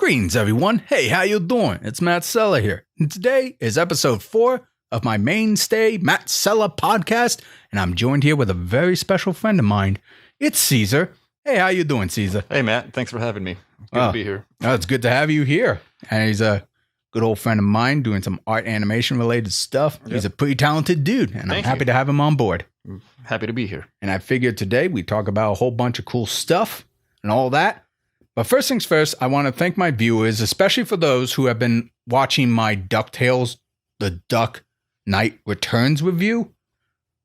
Greetings, everyone. Hey, how you doing? It's Matt Sella here. And today is episode 4 of my mainstay Matt Sella podcast, and I'm joined here with a very special friend of mine. It's Cesar. Hey, how you doing, Cesar? Hey, Matt. Thanks for having me. Good to be here. It's good to have you here. And he's a good old friend of mine doing some art animation related stuff. Yep. He's a pretty talented dude, and I'm happy to have him on board. I'm happy to be here. And I figured today we talk about a whole bunch of cool stuff and all that. But first things first, I want to thank my viewers, especially for those who have been watching my DuckTales, the Duck Knight Returns review.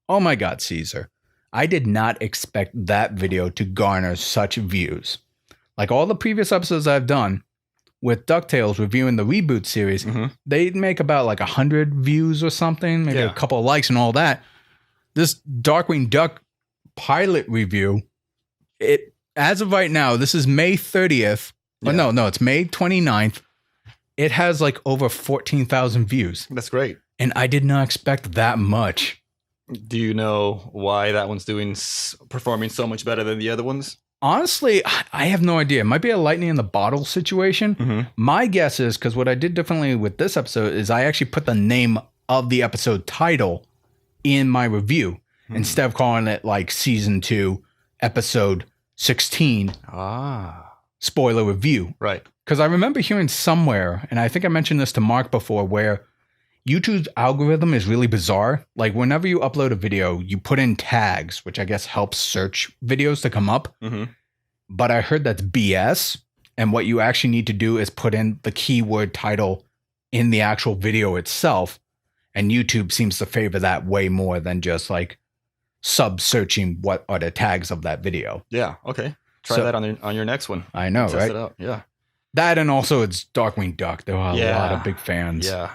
Oh my God, Cesar. I did not expect that video to garner such views. Like all the previous episodes I've done with DuckTales reviewing the reboot series, they make about like 100 views or something, maybe a couple of likes and all that. This Darkwing Duck pilot review, as of right now, this is May 30th. Yeah. No, it's May 29th. It has like over 14,000 views. That's great. And I did not expect that much. Do you know why that one's performing so much better than the other ones? Honestly, I have no idea. It might be a lightning in the bottle situation. My guess is, because what I did differently with this episode is I actually put the name of the episode title in my review instead of calling it like season 2, episode 16 spoiler review. Right. Because I remember hearing somewhere, and I think I mentioned this to Mark before, where YouTube's algorithm is really bizarre. Like whenever you upload a video, you put in tags, which I guess helps search videos to come up. But I heard that's BS. And what you actually need to do is put in the keyword title in the actual video itself. And YouTube seems to favor that way more than just like sub-searching what are the tags of that video. Yeah, okay. Try that on your next one. I know, Test right? it out. Yeah. That and also it's Darkwing Duck. There are a lot of big fans. Yeah.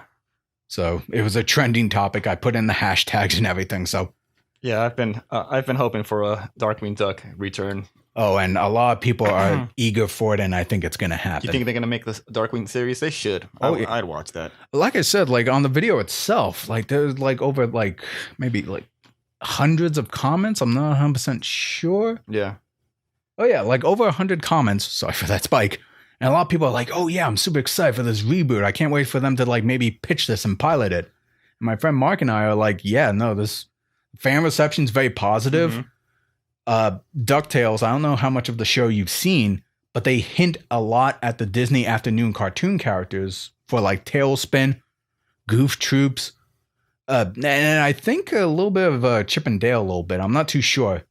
So it was a trending topic. I put in the hashtags and everything. So yeah, I've been hoping for a Darkwing Duck return. Oh, and a lot of people are eager for it, and I think it's going to happen. You think they're going to make this Darkwing series? They should. I'd watch that. Like I said, like on the video itself, like there's like over like maybe like hundreds of comments. I'm not 100% sure. Yeah. Oh yeah, like over 100 comments. Sorry for that spike. And a lot of people are like, oh yeah, I'm super excited for this reboot. I can't wait for them to like maybe pitch this and pilot it. And my friend Mark and I are like, yeah, no, this fan reception is very positive. DuckTales, I don't know how much of the show you've seen, but they hint a lot at the Disney afternoon cartoon characters for like Tailspin, Goof Troops, and I think a little bit of Chip and Dale a little bit. I'm not too sure.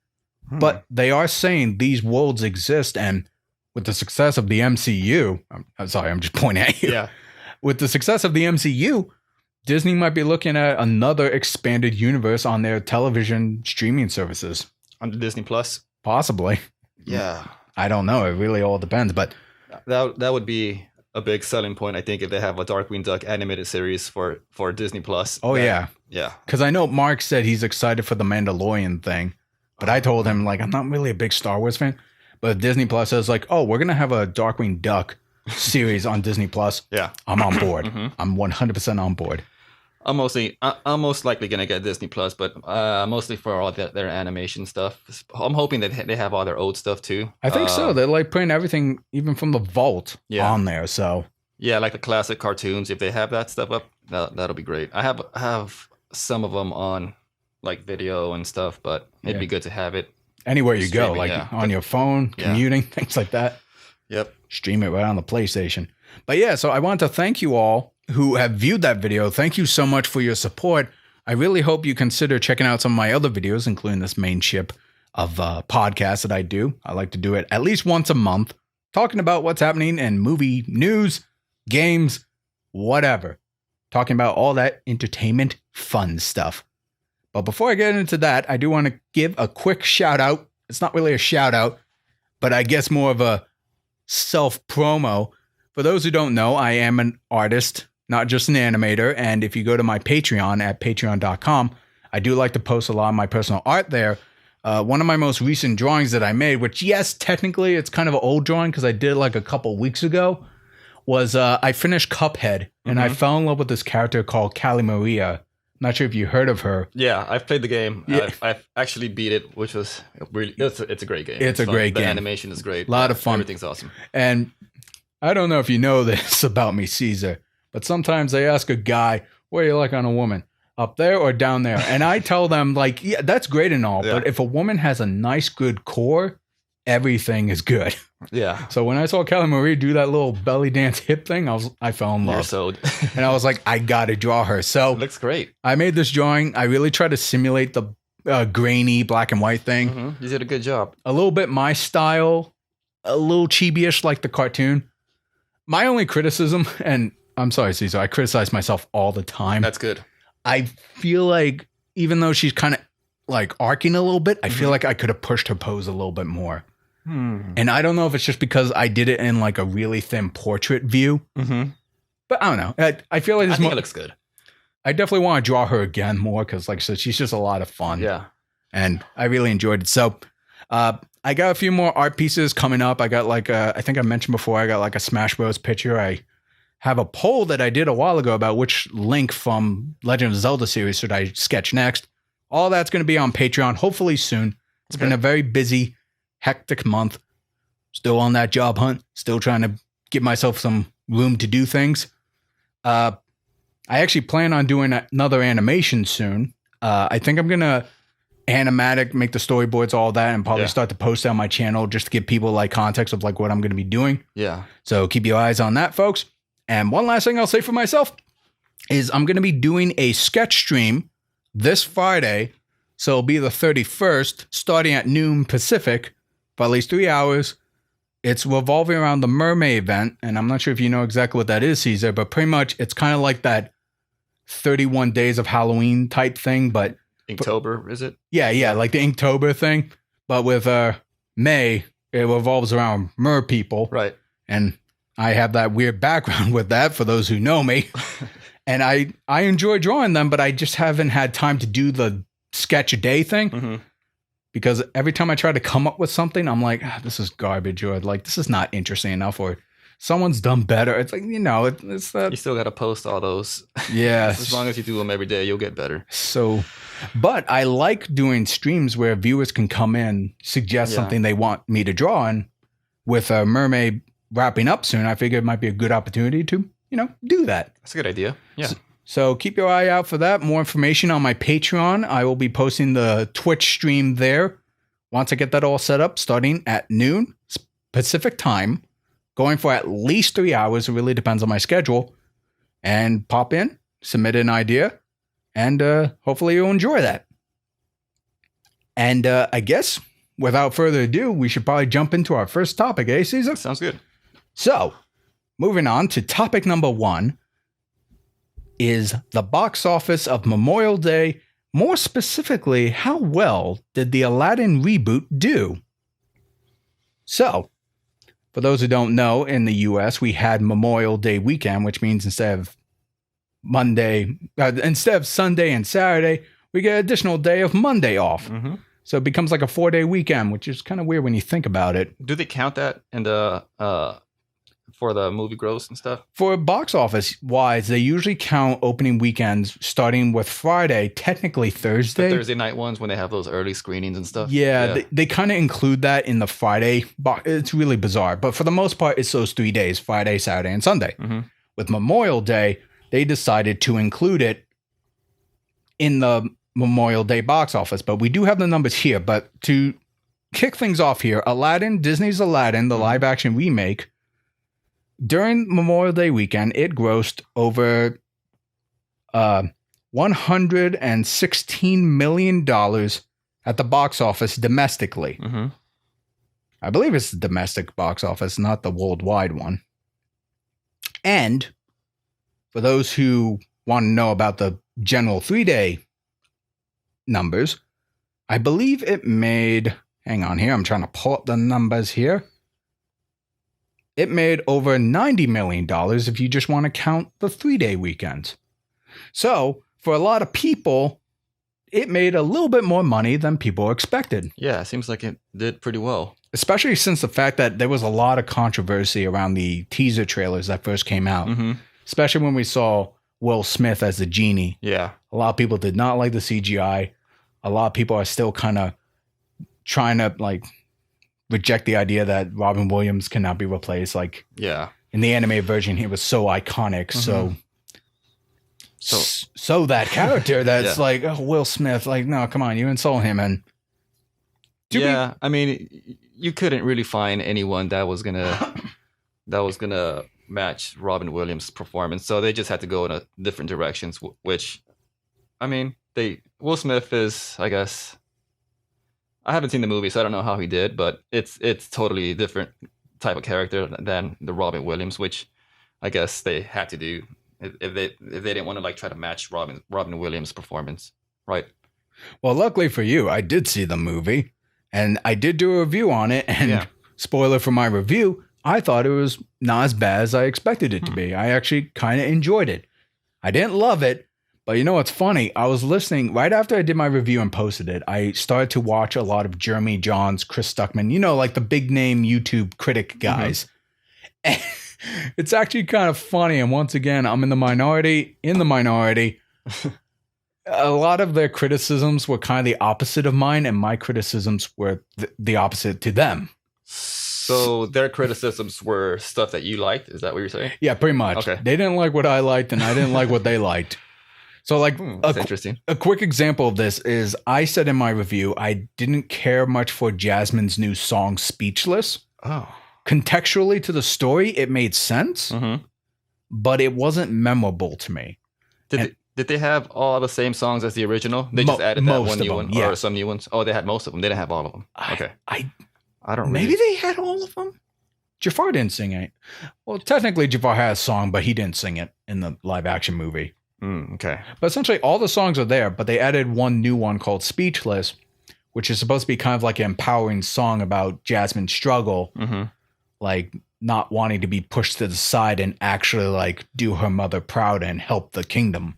But they are saying these worlds exist, and with the success of the MCU, I'm sorry, I'm just pointing at you. Yeah. With the success of the MCU, Disney might be looking at another expanded universe on their television streaming services. On Disney Plus? Possibly. Yeah. I don't know. It really all depends, but that would be a big selling point, I think, if they have a Darkwing Duck animated series for Disney Plus. Oh, yeah. Yeah. Because I know Mark said he's excited for the Mandalorian thing, but I told him, like, I'm not really a big Star Wars fan. But Disney Plus says like, oh, we're going to have a Darkwing Duck series on Disney Plus. Yeah. I'm on board. I'm 100% on board. I'm most likely going to get Disney Plus, but mostly for all their animation stuff. I'm hoping that they have all their old stuff too. I think so. They're like putting everything, even from the vault, on there. So yeah, like the classic cartoons. If they have that stuff up, that'll be great. I have some of them on like video and stuff, but it'd be good to have it anywhere you go, like on your phone, commuting, things like that. Yep. Stream it right on the PlayStation. But yeah, so I want to thank you all who have viewed that video. Thank you so much for your support. I really hope you consider checking out some of my other videos, including this main ship of podcasts that I do. I like to do it at least once a month, talking about what's happening in movie news, games, whatever. Talking about all that entertainment, fun stuff. But before I get into that, I do want to give a quick shout out. It's not really a shout out, but I guess more of a self-promo. For those who don't know, I am an artist, not just an animator. And if you go to my Patreon at patreon.com, I do like to post a lot of my personal art there. One of my most recent drawings that I made, which yes, technically it's kind of an old drawing because I did it like a couple weeks ago, was I finished Cuphead and I fell in love with this character called Callie Maria. Not sure if you heard of her. Yeah, I've played the game. Yeah. I've actually beat it, which was really it's a great game. It's a great game. The animation is great. A lot of fun. Everything's awesome. And I don't know if you know this about me, Cesar, but sometimes they ask a guy, what do you like on a woman? Up there or down there? And I tell them, like, yeah, that's great and all, but if a woman has a nice, good core, everything is good. Yeah. So when I saw Kelly Marie do that little belly dance hip thing, I fell in love. You're sold. And I was like, I got to draw her. So It looks great. I made this drawing. I really tried to simulate the grainy black and white thing. Mm-hmm. You did a good job. A little bit my style, a little chibi-ish like the cartoon. My only criticism, and I'm sorry, Cesar, I criticize myself all the time. That's good. I feel like even though she's kind of like arcing a little bit, I feel like I could have pushed her pose a little bit more. And I don't know if it's just because I did it in like a really thin portrait view, but I don't know. I feel like I think it looks good. I definitely want to draw her again more because, like I said, she's just a lot of fun. Yeah. And I really enjoyed it. So I got a few more art pieces coming up. I got like I think I mentioned before, I got like a Smash Bros. Picture. I have a poll that I did a while ago about which Link from Legend of Zelda series should I sketch next. All that's going to be on Patreon, hopefully soon. It's been a very busy, hectic month. Still on that job hunt. Still trying to give myself some room to do things. I actually plan on doing another animation soon. I think I'm going to animatic, make the storyboards, all that, and probably start to post on my channel just to give people like context of like what I'm going to be doing. Yeah. So keep your eyes on that, folks. And one last thing I'll say for myself is I'm going to be doing a sketch stream this Friday. So it'll be the 31st, starting at noon Pacific for at least 3 hours. It's revolving around the mermaid event. And I'm not sure if you know exactly what that is, Cesar, but pretty much it's kind of like that 31 days of Halloween type thing. But Inktober, is it? Yeah, like the Inktober thing. But with May, it revolves around mer people. Right. And I have that weird background with that for those who know me. And I enjoy drawing them, but I just haven't had time to do the sketch a day thing. Because every time I try to come up with something, I'm like, this is garbage, or like, this is not interesting enough, or someone's done better. It's like, it's that. You still got to post all those. Yeah. As long as you do them every day, you'll get better. So, but I like doing streams where viewers can come in, suggest something they want me to draw. And with a mermaid wrapping up soon, I figured it might be a good opportunity to, do that. That's a good idea. Yeah. So keep your eye out for that. More information on my Patreon. I will be posting the Twitch stream there once I get that all set up, starting at noon Pacific time, going for at least 3 hours. It really depends on my schedule. And pop in, submit an idea, and hopefully you'll enjoy that. And I guess without further ado, we should probably jump into our first topic, eh, Cesar? Sounds good. So, moving on to topic number 1 is the box office of Memorial Day. More specifically, how well did the Aladdin reboot do? So, for those who don't know, in the US, we had Memorial Day weekend, which means instead of Sunday and Saturday, we get an additional day of Monday off. So it becomes like a 4-day weekend, which is kind of weird when you think about it. Do they count that in the for the movie gross and stuff? For box office wise, they usually count opening weekends starting with Friday, technically Thursday. The Thursday night ones when they have those early screenings and stuff. Yeah. They kind of include that in the Friday. It's really bizarre. But for the most part, it's those 3 days, Friday, Saturday, and Sunday. With Memorial Day, they decided to include it in the Memorial Day box office. But we do have the numbers here. But to kick things off here, Aladdin, Disney's Aladdin, the live action remake, during Memorial Day weekend, it grossed over $116 million at the box office domestically. I believe it's the domestic box office, not the worldwide one. And for those who want to know about the general 3-day numbers, I believe it made, hang on here, I'm trying to pull up the numbers here. It made over $90 million if you just want to count the 3-day weekends. So, for a lot of people, it made a little bit more money than people expected. Yeah, it seems like it did pretty well. Especially since the fact that there was a lot of controversy around the teaser trailers that first came out. Especially when we saw Will Smith as the genie. Yeah. A lot of people did not like the CGI. A lot of people are still kind of trying to, reject the idea that Robin Williams cannot be replaced. In the anime version, he was so iconic. So that character that's like, oh, Will Smith, like, no, come on, you insult him. And I mean, you couldn't really find anyone that was gonna match Robin Williams' performance, so they just had to go in different directions. Which, I mean, Will Smith is, I guess, I haven't seen the movie, so I don't know how he did, but it's totally different type of character than the Robin Williams, which I guess they had to do if they didn't want to like try to match Robin Williams' performance, right? Well, luckily for you, I did see the movie, and I did do a review on it. And spoiler for my review, I thought it was not as bad as I expected it to be. I actually kind of enjoyed it. I didn't love it, but you know what's funny? I was listening right after I did my review and posted it. I started to watch a lot of Jeremy Johns, Chris Stuckman, you know, like the big name YouTube critic guys. And it's actually kind of funny. And once again, I'm in the minority. A lot of their criticisms were kind of the opposite of mine, and my criticisms were the opposite to them. So their criticisms were stuff that you liked? Is that what you're saying? Yeah, pretty much. Okay. They didn't like what I liked, and I didn't like what they liked. So, like, that's interesting. A quick example of this is I said in my review, I didn't care much for Jasmine's new song, Speechless. Oh. Contextually to the story, it made sense, but it wasn't memorable to me. Did they have all the same songs as the original? They just added that one new one, or some new ones? Oh, they had most of them. They didn't have all of them. Okay. I don't. Maybe they had all of them. Jafar didn't sing it. Well, technically, Jafar has a song, but he didn't sing it in the live action movie. Okay. But essentially, all the songs are there, but they added one new one called Speechless, which is supposed to be kind of like an empowering song about Jasmine's struggle, like not wanting to be pushed to the side and actually like do her mother proud and help the kingdom.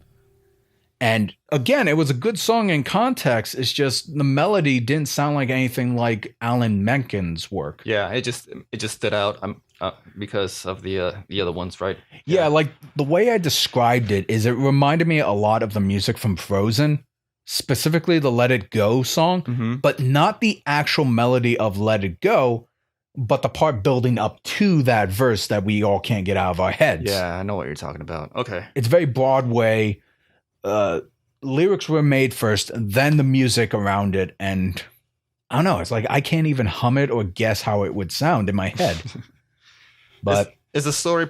And again, it was a good song in context. It's just the melody didn't sound like anything like Alan Menken's work. Yeah, it just stood out because of the other ones, right? Yeah, like the way I described it is it reminded me a lot of the music from Frozen, specifically the Let It Go song, but not the actual melody of Let It Go, but the part building up to that verse that we all can't get out of our heads. Yeah, I know what you're talking about. Okay. It's very Broadway. Lyrics were made first, then the music around it, and I don't know. It's like I can't even hum it or guess how it would sound in my head. But is the story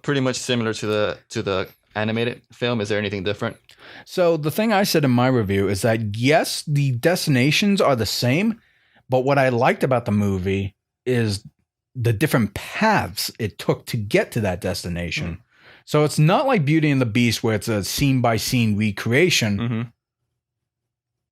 pretty much similar to the animated film? Is there anything different? So the thing I said in my review is that yes, the destinations are the same, but what I liked about the movie is the different paths it took to get to that destination. So it's not like Beauty and the Beast where it's a scene-by-scene recreation.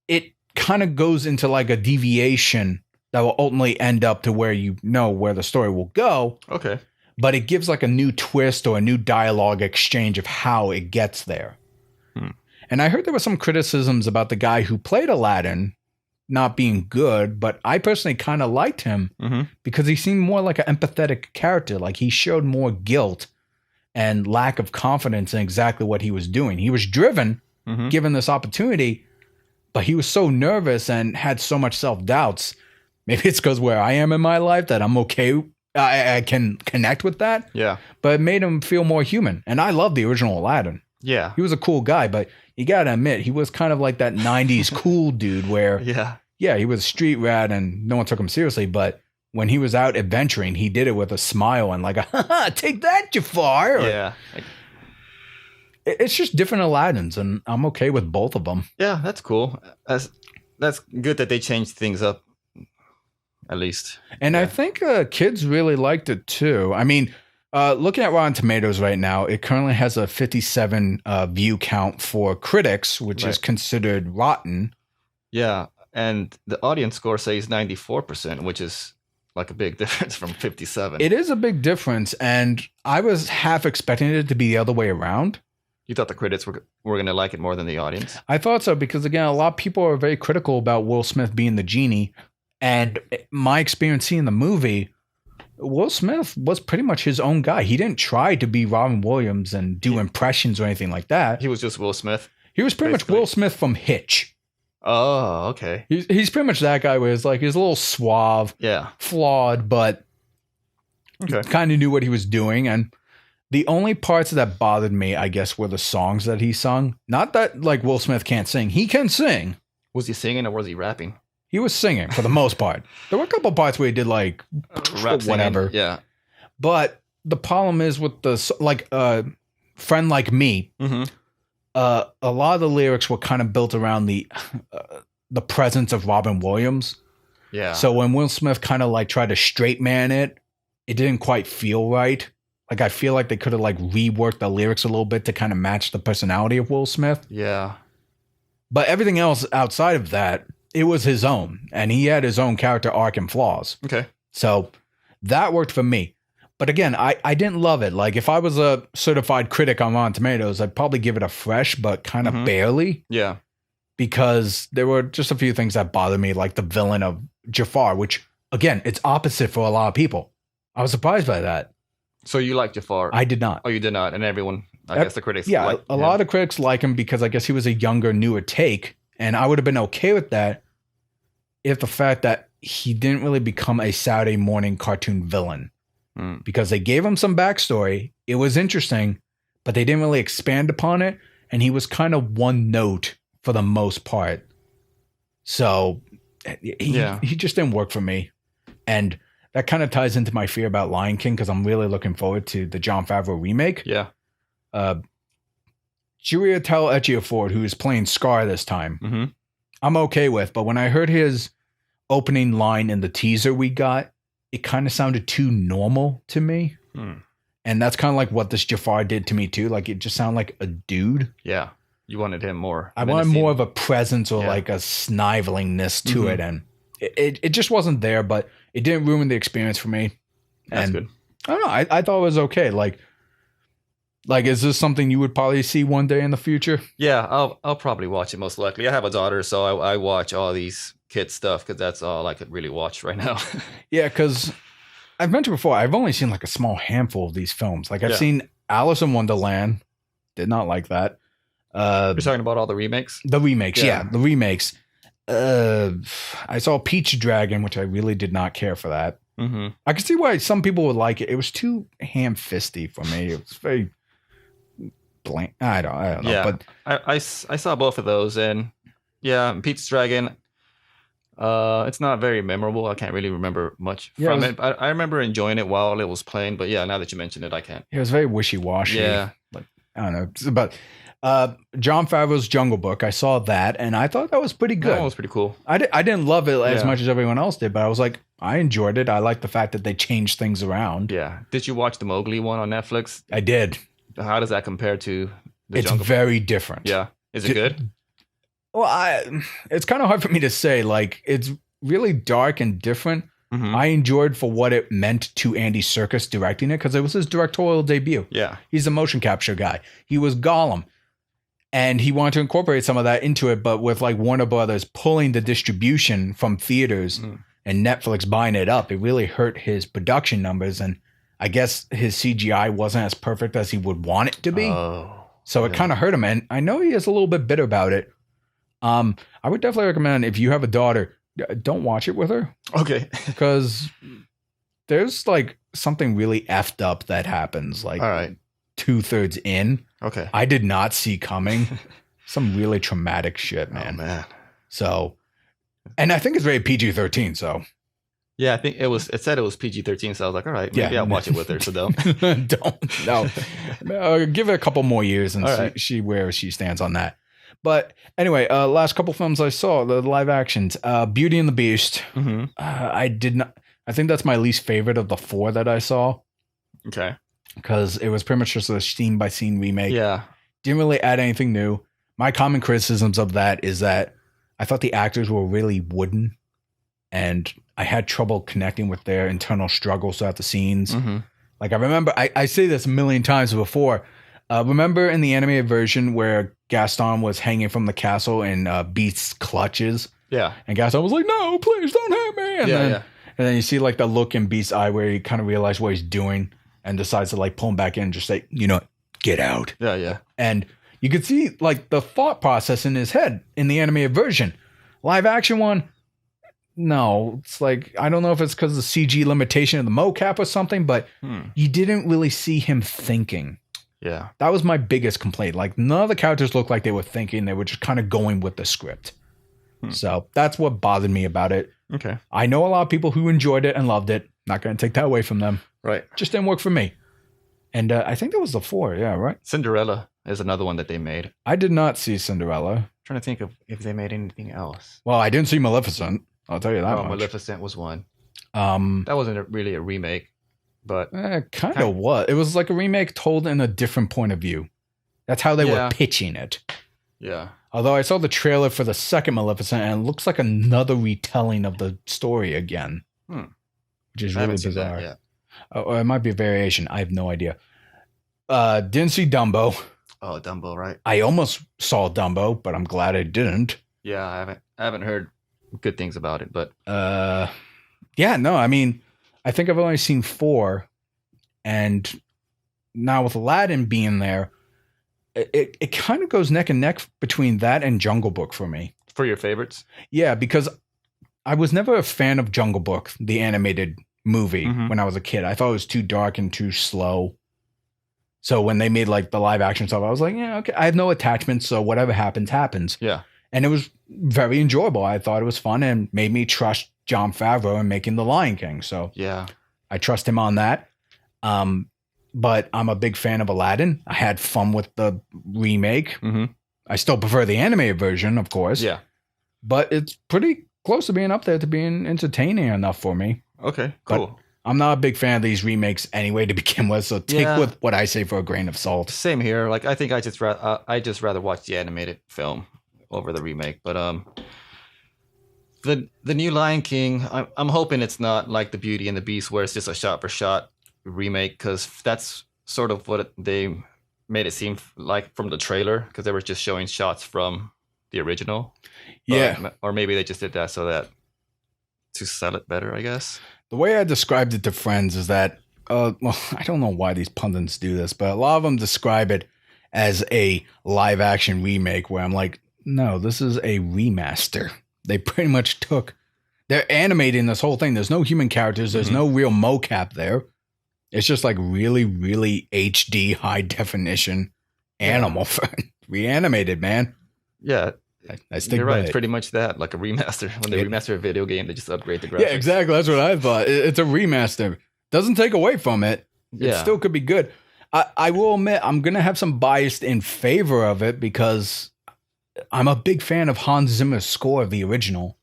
It kind of goes into like a deviation that will ultimately end up to where you know where the story will go. Okay. But it gives like a new twist or a new dialogue exchange of how it gets there. And I heard there were some criticisms about the guy who played Aladdin not being good, but I personally kind of liked him because he seemed more like an empathetic character. Like he showed more guilt and lack of confidence in exactly what he was doing. He was driven, given this opportunity, but he was so nervous and had so much self-doubts. Maybe it's because where I am in my life that I'm okay. I can connect with that. Yeah. But it made him feel more human. And I love the original Aladdin. Yeah. He was a cool guy, but you got to admit, he was kind of like that 90s cool dude where, he was a street rat and no one took him seriously, but when he was out adventuring, he did it with a smile and like, take that, Jafar. Yeah. It's just different Aladdins, and I'm okay with both of them. Yeah, that's cool. That's good that they changed things up, at least. And I think kids really liked it, too. I mean, looking at Rotten Tomatoes right now, it currently has a 57 view count for critics, which is considered rotten. Yeah, and the audience score says 94%, which is like a big difference from 57. It is a big difference, and I was half expecting it to be the other way around. You thought the critics were going to like it more than the audience? I thought so, because again, a lot of people are very critical about Will Smith being the genie, and my experience seeing the movie, Will Smith was pretty much his own guy. He didn't try to be Robin Williams and do impressions or anything like that. He was just Will Smith? He was pretty much Will Smith from Hitch. Oh, okay. He's pretty much that guy where he's like, he's a little suave, flawed, but Okay. Kind of knew what he was doing. And the only parts that bothered me, I guess, were the songs that he sung. Not that like Will Smith can't sing. He can sing. Was he singing or was he rapping? He was singing for the most part. There were a couple parts where he did like Rap whatever. singing. Yeah. But the problem is with the like Friend Like Me, Mm-hmm. a lot of the lyrics were kind of built around the presence of Robin Williams. Yeah. So when Will Smith kind of like tried to straight man it, it didn't quite feel right. Like I feel like they could have like reworked the lyrics a little bit to kind of match the personality of Will Smith. Yeah. But everything else outside of that, it was his own, and he had his own character arc and flaws. Okay. So that worked for me. But again, I didn't love it. Like if I was a certified critic on Rotten Tomatoes, I'd probably give it a fresh, but kind of barely. Yeah. Because there were just a few things that bothered me, like the villain of Jafar, which again, it's opposite for a lot of people. I was surprised by that. So you like Jafar? I did not. Oh, you did not, and everyone. I guess the critics. Yeah, like a him. lot of critics like him because I guess he was a younger, newer take, and I would have been okay with that if the fact that he didn't really become a Saturday morning cartoon villain. Because they gave him some backstory. It was interesting, but they didn't really expand upon it, and he was kind of one note for the most part. So he just didn't work for me. And that kind of ties into my fear about Lion King because I'm really looking forward to the Jon Favreau remake. Yeah. Chiwetel Ejiofor, who's playing Scar this time, I'm okay with. But when I heard his opening line in the teaser we got, it kind of sounded too normal to me. And that's kind of like what this Jafar did to me too. Like it just sounded like a dude. Yeah. You wanted him more. I wanted more of a presence or like a snivelingness to it. And it just wasn't there, but it didn't ruin the experience for me. That's and good. I don't know. I thought it was okay. Like, is this something you would probably see one day in the future? Yeah, I'll probably watch it most likely. I have a daughter, so I watch all these kid stuff because that's all I could really watch right now. Yeah, because I've mentioned before, I've only seen like a small handful of these films. Like I've seen Alice in Wonderland. Did not like that. You're talking about all the remakes? The remakes, yeah the remakes. I saw Peach Dragon, which I really did not care for that. I could see why some people would like it. It was too ham-fisty for me. It was very blank. I don't know. Yeah, but I saw both of those, and yeah, Pete's Dragon. It's not very memorable. I can't really remember much from it. I remember enjoying it while it was playing, but yeah, now that you mention it, I can't. It was very wishy-washy. Yeah, but I don't know. But Jon Favreau's Jungle Book, I saw that, and I thought that was pretty good. That was pretty cool. I didn't love it as much as everyone else did, but I was like, I enjoyed it. I liked the fact that they changed things around. Yeah. Did you watch the Mowgli one on Netflix? I did. How does that compare to the It's Jungle very different. Yeah. Is it good? Well, it's kind of hard for me to say. Like, it's really dark and different. I enjoyed for what it meant to Andy Serkis directing it because it was his directorial debut. Yeah. He's a motion capture guy. He was Gollum. And he wanted to incorporate some of that into it, but with like Warner Brothers pulling the distribution from theaters and Netflix buying it up, it really hurt his production numbers. And I guess his CGI wasn't as perfect as he would want it to be. So it kind of hurt him. And I know he is a little bit bitter about it. I would definitely recommend if you have a daughter, don't watch it with her. Okay. Because there's like something really effed up that happens. Like, all right. 2/3 in. Okay. I did not see coming. Some really traumatic shit, man. Oh, man. So, and I think it's rated PG-13, so. Yeah, I think it said it was PG-13, so I was like, all right, maybe I'll watch it with her, so don't. No. Give it a couple more years and see where she stands on that. But anyway, last couple films I saw, the live actions, Beauty and the Beast. I think that's my least favorite of the 4 that I saw. Okay. Because it was pretty much just a scene by scene remake. Yeah. Didn't really add anything new. My common criticisms of that is that I thought the actors were really wooden and I had trouble connecting with their internal struggles throughout the scenes. Like I remember, I say this a million times before. Remember in the animated version where Gaston was hanging from the castle in Beast's clutches? Yeah. And Gaston was like, no, please don't hurt me. And then you see like the look in Beast's eye where he kind of realized what he's doing. And decides to like pull him back in and just say, get out. Yeah. And you could see like the thought process in his head in the animated version. Live action one, no, it's like, I don't know if it's because of the CG limitation of the mocap or something, but you didn't really see him thinking. Yeah. That was my biggest complaint. Like, none of the characters looked like they were thinking. They were just kind of going with the script. So that's what bothered me about it. Okay. I know a lot of people who enjoyed it and loved it. Not going to take that away from them. Right. Just didn't work for me. And I think that was the 4. Yeah, right? Cinderella is another one that they made. I did not see Cinderella. I'm trying to think of if they made anything else. Well, I didn't see Maleficent. I'll tell you that much. Maleficent was one. That wasn't really a remake, but... kind of was. It was like a remake told in a different point of view. That's how they were pitching it. Yeah. Although I saw the trailer for the second Maleficent, and it looks like another retelling of the story again. Which is really bizarre. Or it might be a variation. I have no idea. Didn't see Dumbo. Oh, Dumbo, right. I almost saw Dumbo, but I'm glad I didn't. Yeah, I haven't heard good things about it, but... yeah, no, I mean, I think I've only seen 4. And now with Aladdin being there, it kind of goes neck and neck between that and Jungle Book for me. For your favorites? Yeah, because I was never a fan of Jungle Book, the animated movie, when I was a kid. I thought it was too dark and too slow. So when they made like the live action stuff, I was like, yeah, okay. I have no attachment, so whatever happens, happens. Yeah. And it was very enjoyable. I thought it was fun and made me trust Jon Favreau in making The Lion King. So yeah, I trust him on that. But I'm a big fan of Aladdin. I had fun with the remake. I still prefer the animated version, of course. Yeah. But it's pretty close to being up there to being entertaining enough for me. Okay, cool. But I'm not a big fan of these remakes anyway to begin with, so take with what I say for a grain of salt. Same here. Like, I think I just rather watch the animated film over the remake. But the new Lion King, I'm hoping it's not like the Beauty and the Beast, where it's just a shot for shot remake, because that's sort of what they made it seem like from the trailer, because they were just showing shots from the original. Yeah. Or maybe they just did that so that to sell it better, I guess. The way I described it to friends is that, well, I don't know why these pundits do this, but a lot of them describe it as a live action remake, where I'm like, no, this is a remaster. They pretty much they're animating this whole thing. There's no human characters. There's no real mocap there. It's just like really, really HD high definition animal reanimated, man. Yeah. I stick You're right. by It's pretty much that, like a remaster. When they remaster a video game, they just upgrade the graphics. Yeah, exactly. That's what I thought. It's a remaster. Doesn't take away from it. It still could be good. I will admit, I'm going to have some bias in favor of it because I'm a big fan of Hans Zimmer's score of the original.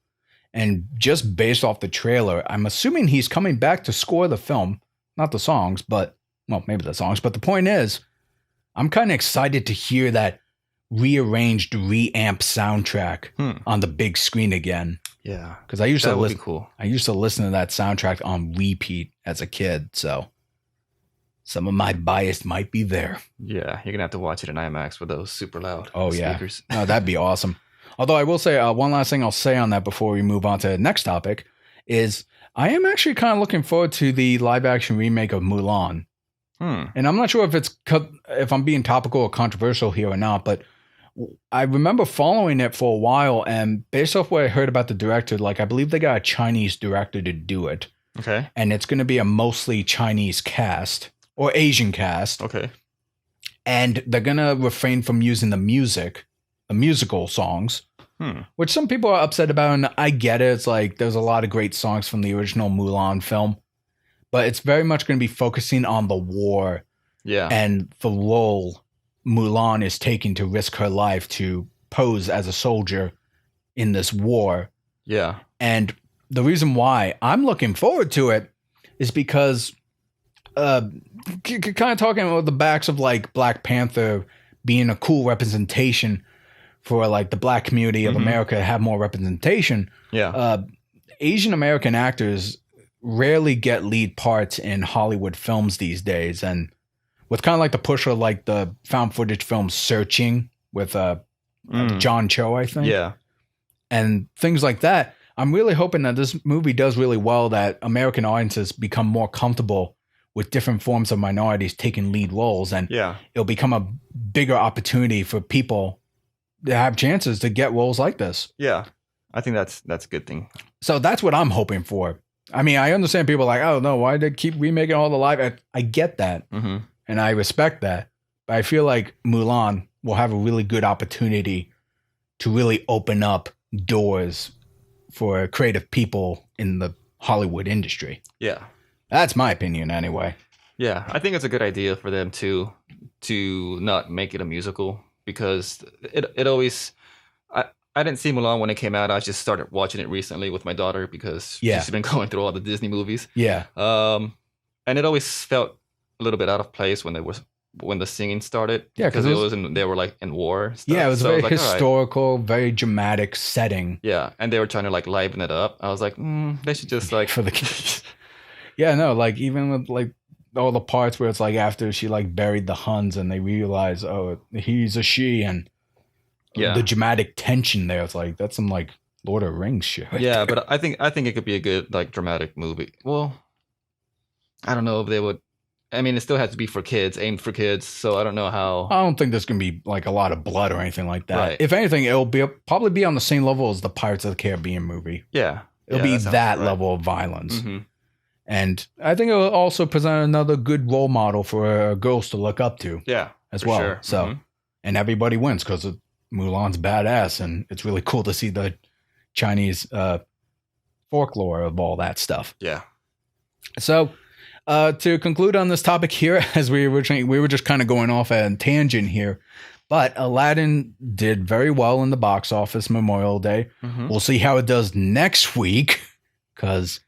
And just based off the trailer, I'm assuming he's coming back to score the film. Not the songs, but, well, maybe the songs. But the point is, I'm kind of excited to hear that rearranged, reamped soundtrack on the big screen again. Yeah. Because I used to listen. Cool. I used to listen to that soundtrack on repeat as a kid, so some of my bias might be there. Yeah, you're gonna have to watch it in IMAX with those super loud speakers. No, that'd be awesome. Although I will say one last thing I'll say on that before we move on to the next topic is I am actually kind of looking forward to the live action remake of Mulan. And I'm not sure if I'm being topical or controversial here or not, but I remember following it for a while, and based off what I heard about the director, like I believe they got a Chinese director to do it. Okay. And it's going to be a mostly Chinese cast or Asian cast. Okay. And they're going to refrain from using the musical songs, which some people are upset about, and I get it. It's like there's a lot of great songs from the original Mulan film, but it's very much going to be focusing on the war and the role Mulan is taking to risk her life to pose as a soldier in this war. Yeah. And the reason why I'm looking forward to it is because kind of talking about the backs of like Black Panther being a cool representation for like the black community of America to have more representation. Yeah. Asian American actors rarely get lead parts in Hollywood films these days. And with kind of like the push of like the found footage film Searching with John Cho, I think. Yeah. And things like that. I'm really hoping that this movie does really well, that American audiences become more comfortable with different forms of minorities taking lead roles. And it'll become a bigger opportunity for people to have chances to get roles like this. Yeah. I think that's a good thing. So that's what I'm hoping for. I mean, I understand people are like, oh no, why did they keep remaking all the live? I get that, and I respect that. But I feel like Mulan will have a really good opportunity to really open up doors for creative people in the Hollywood industry. Yeah, that's my opinion, anyway. Yeah, I think it's a good idea for them to not make it a musical, because it always. I didn't see Mulan when it came out. I just started watching it recently with my daughter because she's been going through all the Disney movies. Yeah. And it always felt a little bit out of place when the singing started. Yeah, because they were like in war. Stuff. Yeah, it was very historical, very dramatic setting. Yeah, and they were trying to like liven it up. I was like, they should just like for the kids. Yeah, no, like even with like all the parts where it's like after she like buried the Huns and they realize, oh, he's a she, and the dramatic tension there. It's like that's some like Lord of the Rings shit. Yeah, but I think it could be a good like dramatic movie. Well, I don't know if they would. I mean, it still has to be for kids, aimed for kids. So I don't know how. I don't think there's gonna be like a lot of blood or anything like that. Right. If anything, it'll probably be on the same level as the Pirates of the Caribbean movie. Yeah, it'll be that level of violence. And I think it will also present another good role model for girls to look up to. Yeah, as well. Sure. So, and everybody wins because Mulan's badass, and it's really cool to see the Chinese folklore of all that stuff. Yeah. So, to conclude on this topic here, as we were just kind of going off at a tangent here, but Aladdin did very well in the box office Memorial Day. We'll see how it does next week, because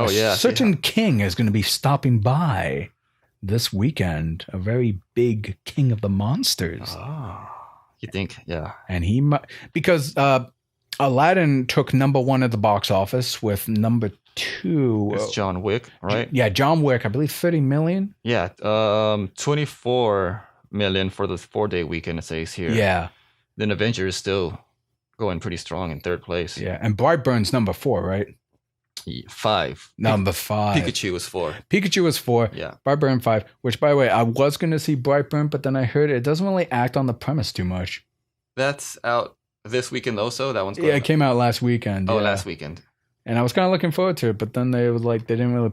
certain king is going to be stopping by this weekend, a very big king of the monsters. Oh. You think, yeah. And he might, because Aladdin took number 1 at the box office with number 2. It's John Wick, right? Yeah, John Wick, I believe 30 million. Yeah, 24 million for the 4-day weekend, it says here. Yeah. Then Avengers is still going pretty strong in 3rd place. Yeah, and Brightburn's number 4, right? 5. Number 5. Pikachu was 4. Pikachu was 4. Yeah. Brightburn 5. Which, by the way, I was going to see Brightburn, but then I heard it doesn't really act on the premise too much. That's out this weekend also. That one's going it came out last weekend. Oh, last weekend. And I was kind of looking forward to it, but then they didn't really.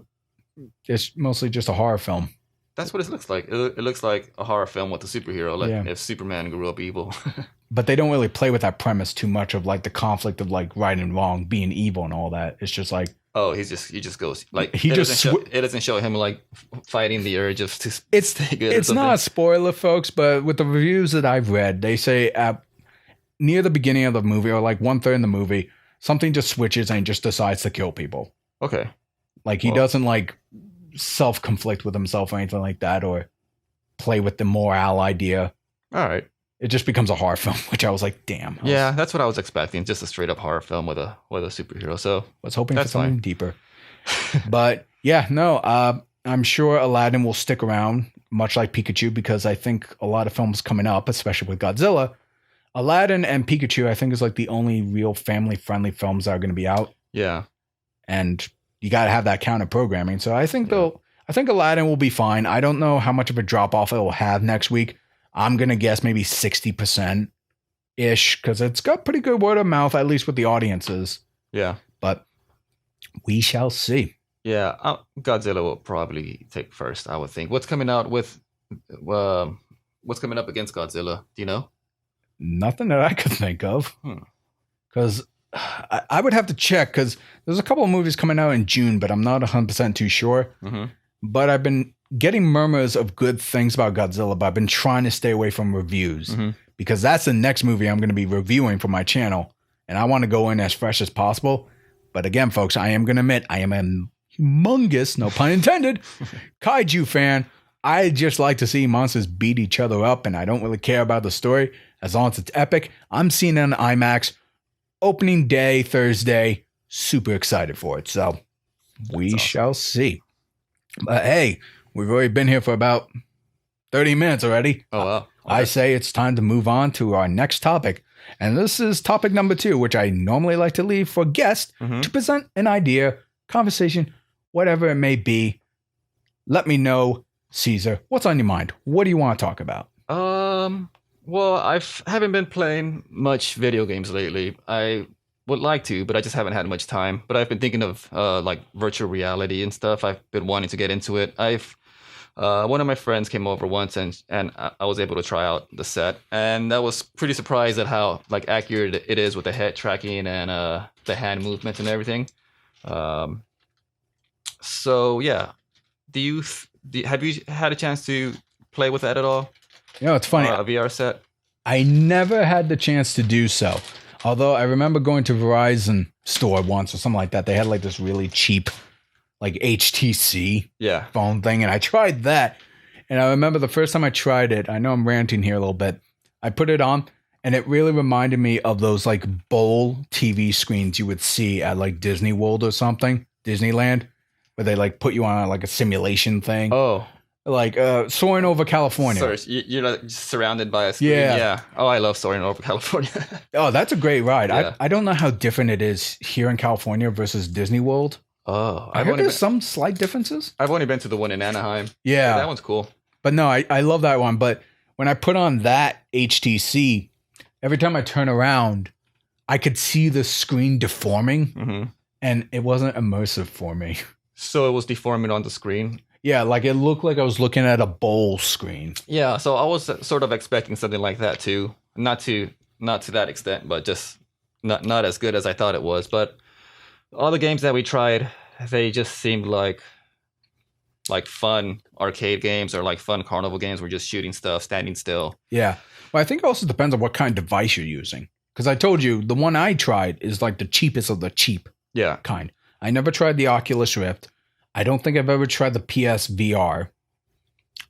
It's mostly just a horror film. That's what it looks like. It looks like a horror film with a superhero, like if Superman grew up evil. But they don't really play with that premise too much of like the conflict of like right and wrong, being evil and all that. It's just like. Oh, he just goes like it doesn't show him like fighting the urge of to stay good. It's not a spoiler, folks, but with the reviews that I've read, they say near the beginning of the movie or like 1/3 in the movie, something just switches and just decides to kill people. Okay, like he doesn't like self-conflict with himself or anything like that, or play with the morale idea. All right. It just becomes a horror film, which I was like, damn. That's what I was expecting. Just a straight up horror film with a superhero. So I was hoping for something deeper. But I'm sure Aladdin will stick around, much like Pikachu, because I think a lot of films coming up, especially with Godzilla, Aladdin and Pikachu, I think is like the only real family friendly films that are going to be out. Yeah. And you got to have that counter programming. So I think Aladdin will be fine. I don't know how much of a drop off it will have next week. I'm going to guess maybe 60% ish, because it's got pretty good word of mouth, at least with the audiences. Yeah. But we shall see. Yeah. Godzilla will probably take first, I would think. What's coming out with, what's coming up against Godzilla? Do you know? Nothing that I could think of. Because I would have to check, because there's a couple of movies coming out in June, but I'm not 100% too sure. But I've been getting murmurs of good things about Godzilla, but I've been trying to stay away from reviews because that's the next movie I'm going to be reviewing for my channel. And I want to go in as fresh as possible. But again, folks, I am going to admit I am a humongous, no pun intended, kaiju fan. I just like to see monsters beat each other up, and I don't really care about the story as long as it's epic. I'm seeing it on IMAX opening day, Thursday. Super excited for it. So we shall see. But hey, we've already been here for about 30 minutes already. Oh, wow. Okay. I say it's time to move on to our next topic. And this is topic number 2, which I normally like to leave for guests to present an idea, conversation, whatever it may be. Let me know, Cesar, what's on your mind? What do you want to talk about? Well, I haven't been playing much video games lately. I would like to, but I just haven't had much time. But I've been thinking of like virtual reality and stuff. I've been wanting to get into it. I've one of my friends came over once and I was able to try out the set, and I was pretty surprised at how like accurate it is with the head tracking and the hand movements and everything. So yeah, have you had a chance to play with that at all? You know, it's funny. A VR set? I never had the chance to do so. Although I remember going to Verizon store once or something like that. They had like this really cheap like HTC phone thing, and I tried that. And I remember the first time I tried it, I know I'm ranting here a little bit. I put it on, and it really reminded me of those like bowl TV screens you would see at like Disney World or something, Disneyland, where they like put you on like a simulation thing. Oh. Like soaring over California. Sorry, you're like surrounded by a screen. Yeah. Oh, I love soaring over California. Oh, that's a great ride. Yeah. I don't know how different it is here in California versus Disney World. Oh, I heard there's some slight differences. I've only been to the one in Anaheim. Yeah. That one's cool. But no, I love that one. But when I put on that HTC, every time I turn around, I could see the screen deforming, and it wasn't immersive for me. So it was deforming on the screen? Yeah, like it looked like I was looking at a bowl screen. Yeah, so I was sort of expecting something like that too. Not to that extent, but just not as good as I thought it was. But all the games that we tried, they just seemed like fun arcade games or like fun carnival games. We're just shooting stuff, standing still. Yeah. Well, I think it also depends on what kind of device you're using. Because I told you, the one I tried is like the cheapest of the cheap kind. I never tried the Oculus Rift. I don't think I've ever tried the PSVR.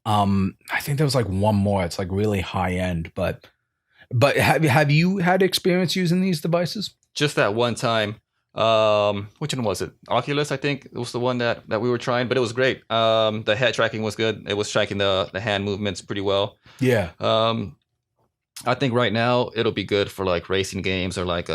I think there was like one more. It's like really high end, but have you had experience using these devices? Just that one time. Which one was it? Oculus, I think it was the one that we were trying, but it was great. The head tracking was good. It was tracking the hand movements pretty well. Yeah. I think right now it'll be good for like racing games or like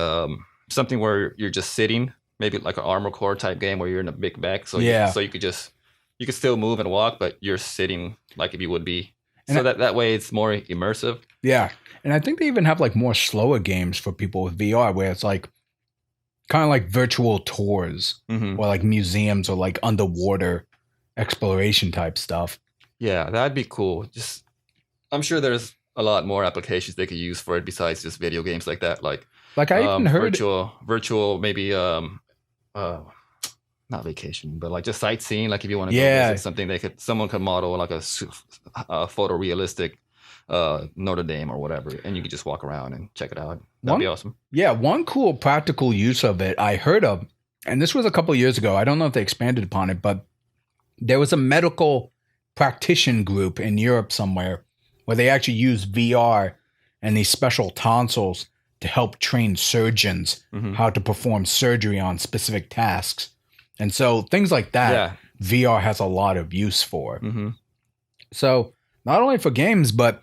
something where you're just sitting. Maybe like an Armored Core type game where you're in a big bag. So you could still move and walk, but you're sitting like if you would be. And so that way it's more immersive. Yeah. And I think they even have like more slower games for people with VR where it's like kind of like virtual tours or like museums or like underwater exploration type stuff. Yeah, that'd be cool. Just, I'm sure there's a lot more applications they could use for it besides just video games like that. Like I even heard virtual maybe not vacation, but like just sightseeing. Like if you want to go visit something, someone could model like a photorealistic Notre Dame or whatever, and you could just walk around and check it out. That'd be awesome. Yeah, one cool practical use of it I heard of, and this was a couple of years ago. I don't know if they expanded upon it, but there was a medical practitioner group in Europe somewhere where they actually use VR and these special tonsils to help train surgeons how to perform surgery on specific tasks. And so things like that, VR has a lot of use for. So not only for games, but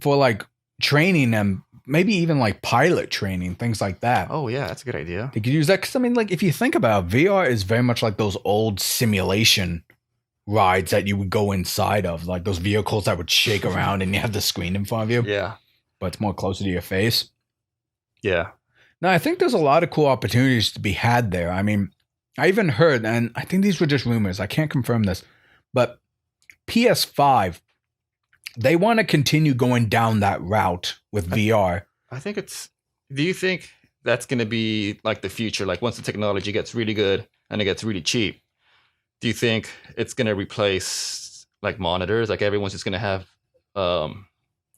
for like training and maybe even like pilot training, things like that. Oh yeah, that's a good idea. They could use that because I mean, like if you think about it, VR is very much like those old simulation rides that you would go inside of, like those vehicles that would shake around and you have the screen in front of you. Yeah. But it's more closer to your face. Yeah. No, I think there's a lot of cool opportunities to be had there. I mean, I even heard, and I think these were just rumors, I can't confirm this, but PS5, they want to continue going down that route with VR. I think do you think that's going to be like the future? Like once the technology gets really good and it gets really cheap, do you think it's going to replace like monitors? Like everyone's just going to have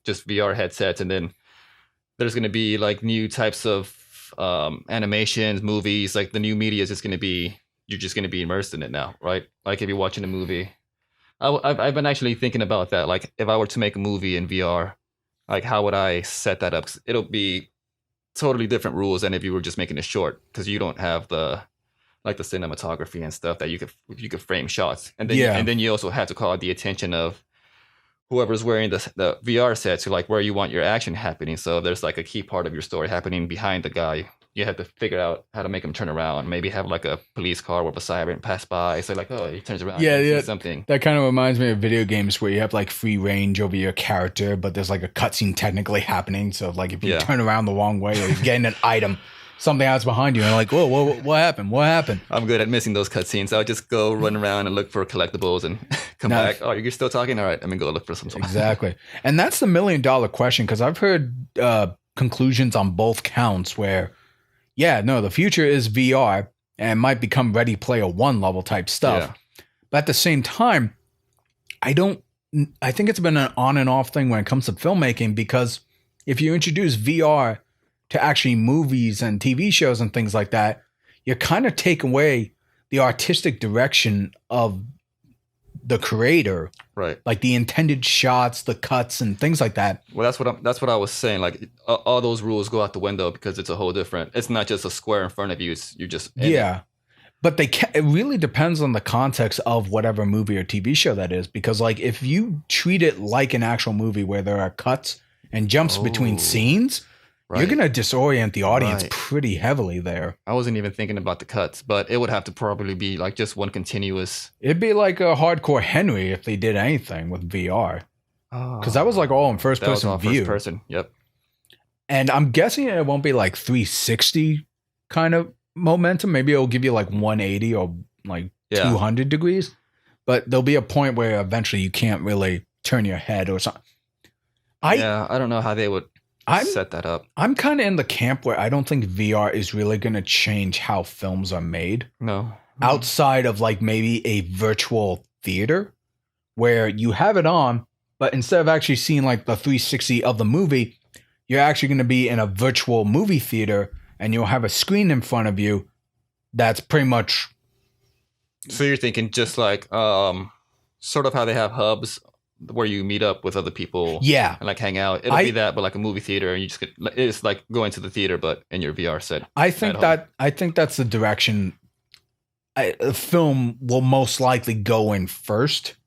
just VR headsets, and then there's going to be like new types of animations, movies, like the new media is just going to be, you're just going to be immersed in it now, right? Like if you're watching a movie, I've been actually thinking about that. Like if I were to make a movie in VR, like how would I set that up? 'Cause it'll be totally different rules than if you were just making a short, because you don't have the cinematography and stuff that you could frame shots, and then you also have to call the attention of whoever's wearing the VR set to like where you want your action happening. So there's like a key part of your story happening behind the guy. You have to figure out how to make him turn around. Maybe have like a police car with a siren pass by. So like, oh, he turns around. Yeah. Something. That kind of reminds me of video games where you have like free range over your character, but there's like a cutscene technically happening. So like if you turn around the wrong way or you're getting an item, something else behind you and like, whoa, what happened? What happened? I'm good at missing those cutscenes. I'll just go run around and look for collectibles and come back. Oh, you're still talking? All right, I'm gonna go look for some. Exactly. And that's the $1 million question, because I've heard conclusions on both counts where, yeah, no, the future is VR and it might become Ready Player One level type stuff. Yeah. But at the same time, I think it's been an on and off thing when it comes to filmmaking, because if you introduce VR to actually movies and TV shows and things like that, you kind of take away the artistic direction of the creator, right? Like the intended shots, the cuts, and things like that. Well, that's what I was saying. Like all those rules go out the window because it's a whole different. It's not just a square in front of you. You're just yeah. But it really depends on the context of whatever movie or TV show that is, because like if you treat it like an actual movie where there are cuts and jumps between scenes, right, you're gonna disorient the audience pretty heavily there. I wasn't even thinking about the cuts, but it would have to probably be like just one continuous. It'd be like a Hardcore Henry if they did anything with VR, because that was like all in first person view. First person, yep. And I'm guessing it won't be like 360 kind of momentum. Maybe it'll give you like 180 or like 200 degrees, but there'll be a point where eventually you can't really turn your head or something. I don't know how they would set that up. I'm kind of in the camp where I don't think VR is really going to change how films are made. No. Outside of like maybe a virtual theater where you have it on, but instead of actually seeing like the 360 of the movie, you're actually going to be in a virtual movie theater and you'll have a screen in front of you that's pretty much. So you're thinking just like sort of how they have hubs where you meet up with other people, and like hang out. It'll be that, but like a movie theater, and you just it's like going to the theater, but in your VR set. I think that's the direction a film will most likely go in first,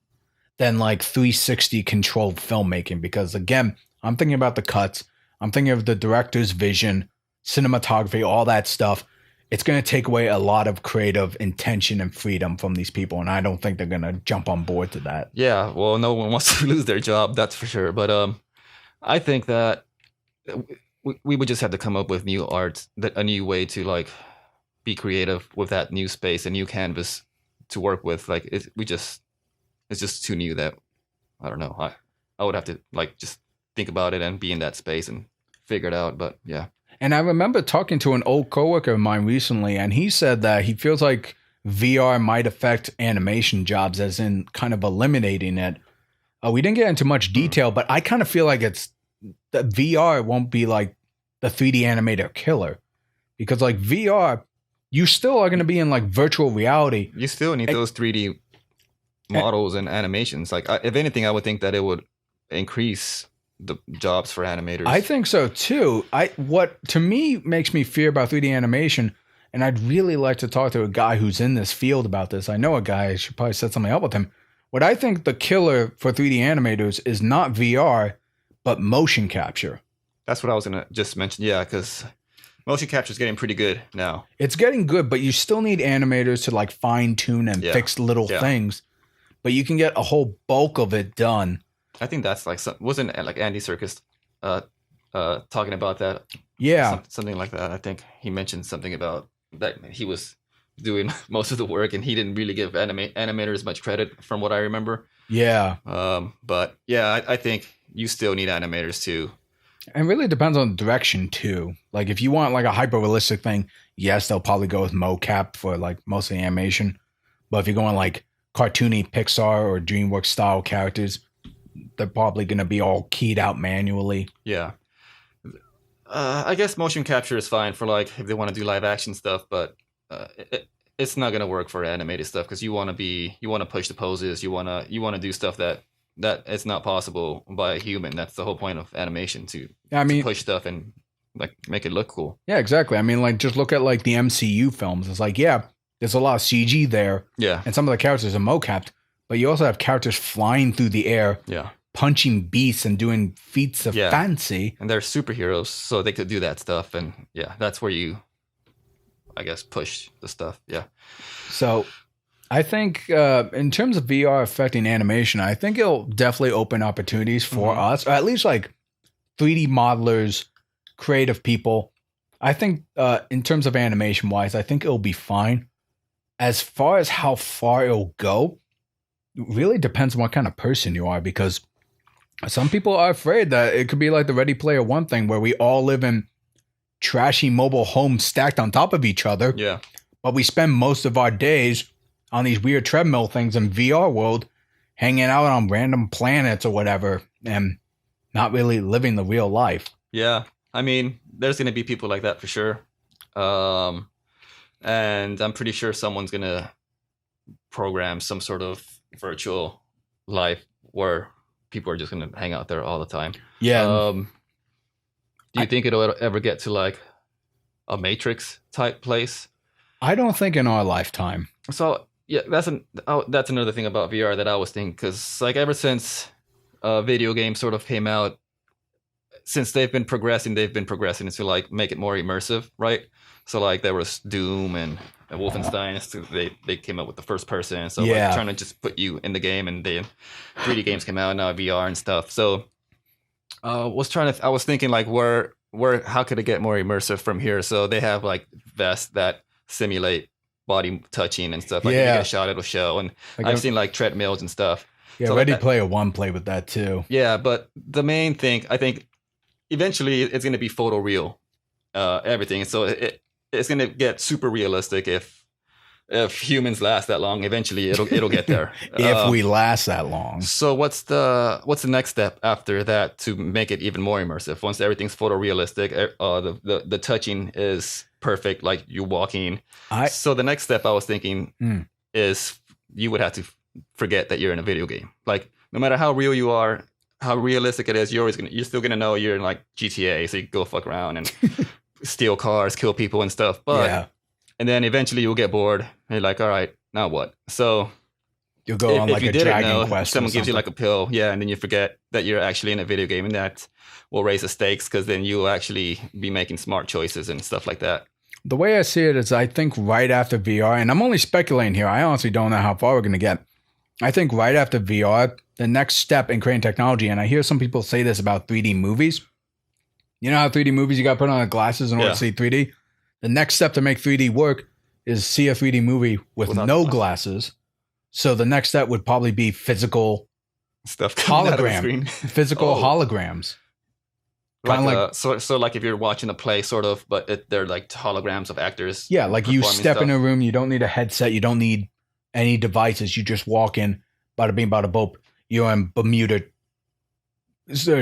than like 360 controlled filmmaking. Because again, I'm thinking about the cuts, I'm thinking of the director's vision, cinematography, all that stuff. It's going to take away a lot of creative intention and freedom from these people, and I don't think they're going to jump on board to that. Yeah, well, no one wants to lose their job, that's for sure. But I think that we would just have to come up with new art, a new way to like be creative with that new space, a new canvas to work with. Like it's just too new that I don't know. I would have to like just think about it and be in that space and figure it out. But yeah. And I remember talking to an old coworker of mine recently, and he said that he feels like VR might affect animation jobs, as in kind of eliminating it. We didn't get into much detail, but I kind of feel like it's that VR won't be like the 3D animator killer, because like VR, you still are going to be in like virtual reality. You still need those 3D models and animations. Like if anything, I would think that it would increase the jobs for animators. I think so too. What to me makes me fear about 3D animation, and I'd really like to talk to a guy who's in this field about this. I know a guy, I should probably set something up with him. What I think the killer for 3D animators is not VR, but motion capture. That's what I was going to just mention. Yeah, because motion capture is getting pretty good now. It's getting good, but you still need animators to like fine tune and fix little things. But you can get a whole bulk of it done. I think that's like wasn't like Andy Serkis talking about that? Yeah, something like that. I think he mentioned something about that he was doing most of the work and he didn't really give animators much credit, from what I remember. Yeah. But yeah, I think you still need animators too. And really depends on the direction too. Like if you want like a hyper realistic thing, yes, they'll probably go with mocap for like most of the animation. But if you're going like cartoony Pixar or DreamWorks style characters, they're probably going to be all keyed out manually. Yeah. I guess motion capture is fine for like if they want to do live action stuff, but it's not going to work for animated stuff because you want to push the poses, you want to do stuff that it's not possible by a human. That's the whole point of animation, to push stuff and like make it look cool. Yeah, exactly. I mean, like just look at like the MCU films. It's like, yeah, there's a lot of CG there. Yeah. And some of the characters are mocapped, but you also have characters flying through the air. Yeah. Punching beasts and doing feats of fancy. And they're superheroes, so they could do that stuff. And yeah, that's where you, I guess, push the stuff. Yeah. So I think in terms of VR affecting animation, I think it'll definitely open opportunities for us, or at least like 3D modelers, creative people. I think in terms of animation wise, I think it'll be fine. As far as how far it'll go, it really depends on what kind of person you are, because some people are afraid that it could be like the Ready Player One thing where we all live in trashy mobile homes stacked on top of each other. Yeah. But we spend most of our days on these weird treadmill things in VR world, hanging out on random planets or whatever, and not really living the real life. Yeah. I mean, there's going to be people like that for sure. And I'm pretty sure someone's going to program some sort of virtual life where people are just going to hang out there all the time. Yeah. Do you think it'll ever get to like a Matrix type place? I don't think in our lifetime. So yeah, that's another thing about VR that I was thinking, because like ever since video games sort of came out, since they've been progressing to like make it more immersive, right? So like there was Doom and Wolfenstein. So they came up with the first person, so like trying to just put you in the game, and then 3D games came out, now VR and stuff. So I was thinking like where how could it get more immersive from here? So they have like vests that simulate body touching and stuff. Like if you get a shot, it'll show. And like I've seen like treadmills and stuff. Yeah, so Ready Player One played with that too. Yeah, but the main thing, I think, eventually it's going to be photoreal, everything. So it's going to get super realistic if humans last that long. Eventually it'll get there. If we last that long. So what's the next step after that to make it even more immersive? Once everything's photorealistic, the touching is perfect, like you're walking. So the next step I was thinking is you would have to forget that you're in a video game. Like no matter how real you are, how realistic it is, you're still gonna know you're in like GTA, so you can go fuck around and steal cars, kill people and stuff. But and then eventually you'll get bored and you're like, all right, now what? So you'll go on like a Dragon Quest. Someone gives you like a pill, and then you forget that you're actually in a video game, and that will raise the stakes, because then you'll actually be making smart choices and stuff like that. The way I see it is, I think right after VR, and I'm only speculating here, I honestly don't know how far we're going to get. I think right after VR, the next step in creating technology, and I hear some people say this about 3D movies. You know how 3D movies, you got to put on the glasses in order to see 3D? The next step to make 3D work is see a 3D movie with no glasses. So the next step would probably be physical stuff, physical holograms. Kind of like so like if you're watching a play, sort of, but they're like holograms of actors. Yeah, like you step in a room, you don't need a headset, you don't need any devices. You just walk in, bada bing, bada boop. You're in Bermuda,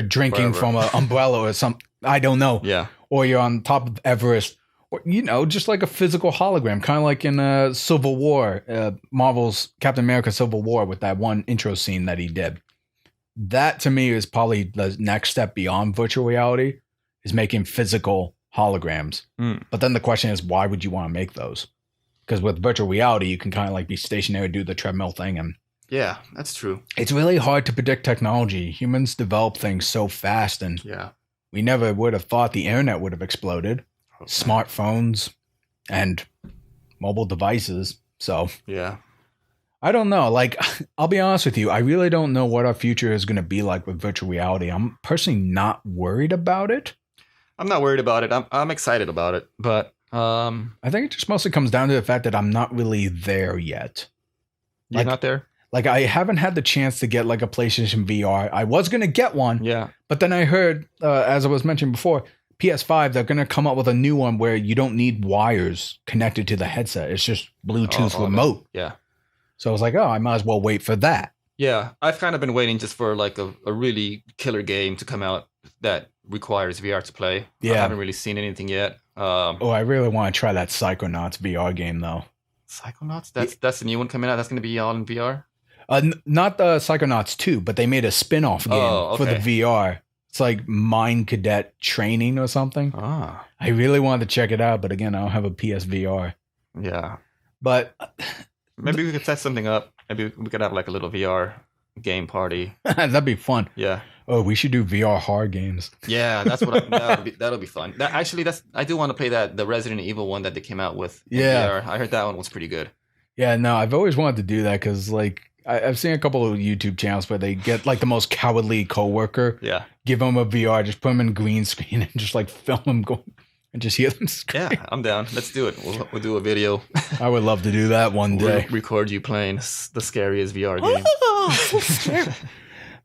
drinking from an umbrella or something. I don't know. Yeah. Or you're on top of Everest, or just like a physical hologram, kind of like in Civil War, Marvel's Captain America: Civil War, with that one intro scene that he did. That to me is probably the next step beyond virtual reality, is making physical holograms. But then the question is, why would you want to make those? Because with virtual reality, you can kind of like be stationary, do the treadmill thing. And yeah, that's true. It's really hard to predict technology. Humans develop things so fast, and we never would have thought the internet would have exploded. Smartphones and mobile devices. So yeah. I don't know. Like, I'll be honest with you. I really don't know what our future is going to be like with virtual reality. I'm personally not worried about it. I'm not worried about it. I'm excited about it. But I think it just mostly comes down to the fact that I'm not really there yet. You're not there? Like, I haven't had the chance to get like a PlayStation VR. I was going to get one. Yeah. But then I heard, as I was mentioning before, PS5, they're going to come up with a new one where you don't need wires connected to the headset. It's just Bluetooth remote. Yeah. So I was like, oh, I might as well wait for that. Yeah, I've kind of been waiting just for like a really killer game to come out that requires VR to play. Yeah. I haven't really seen anything yet. I really want to try that Psychonauts VR game, though. Psychonauts? That's the new one coming out? That's going to be all in VR? Not the Psychonauts 2, but they made a spin-off game for the VR. It's like Mine Cadet Training or something. I really wanted to check it out, but again, I don't have a PSVR. Yeah. But maybe we could set something up. Maybe we could have like a little VR game party. That'd be fun. Yeah. Oh, we should do VR horror games. Yeah, that's what that'll be fun. I do want to play the Resident Evil one that they came out with. Yeah. VR. I heard that one was pretty good. Yeah, no, I've always wanted to do that because like I've seen a couple of YouTube channels where they get like the most cowardly coworker. Yeah. Give them a VR, just put them in green screen and just like film them going and just hear them scream. Yeah, I'm down. Let's do it. We'll do a video. I would love to do that one day. We'll record you playing the scariest VR game. So scary.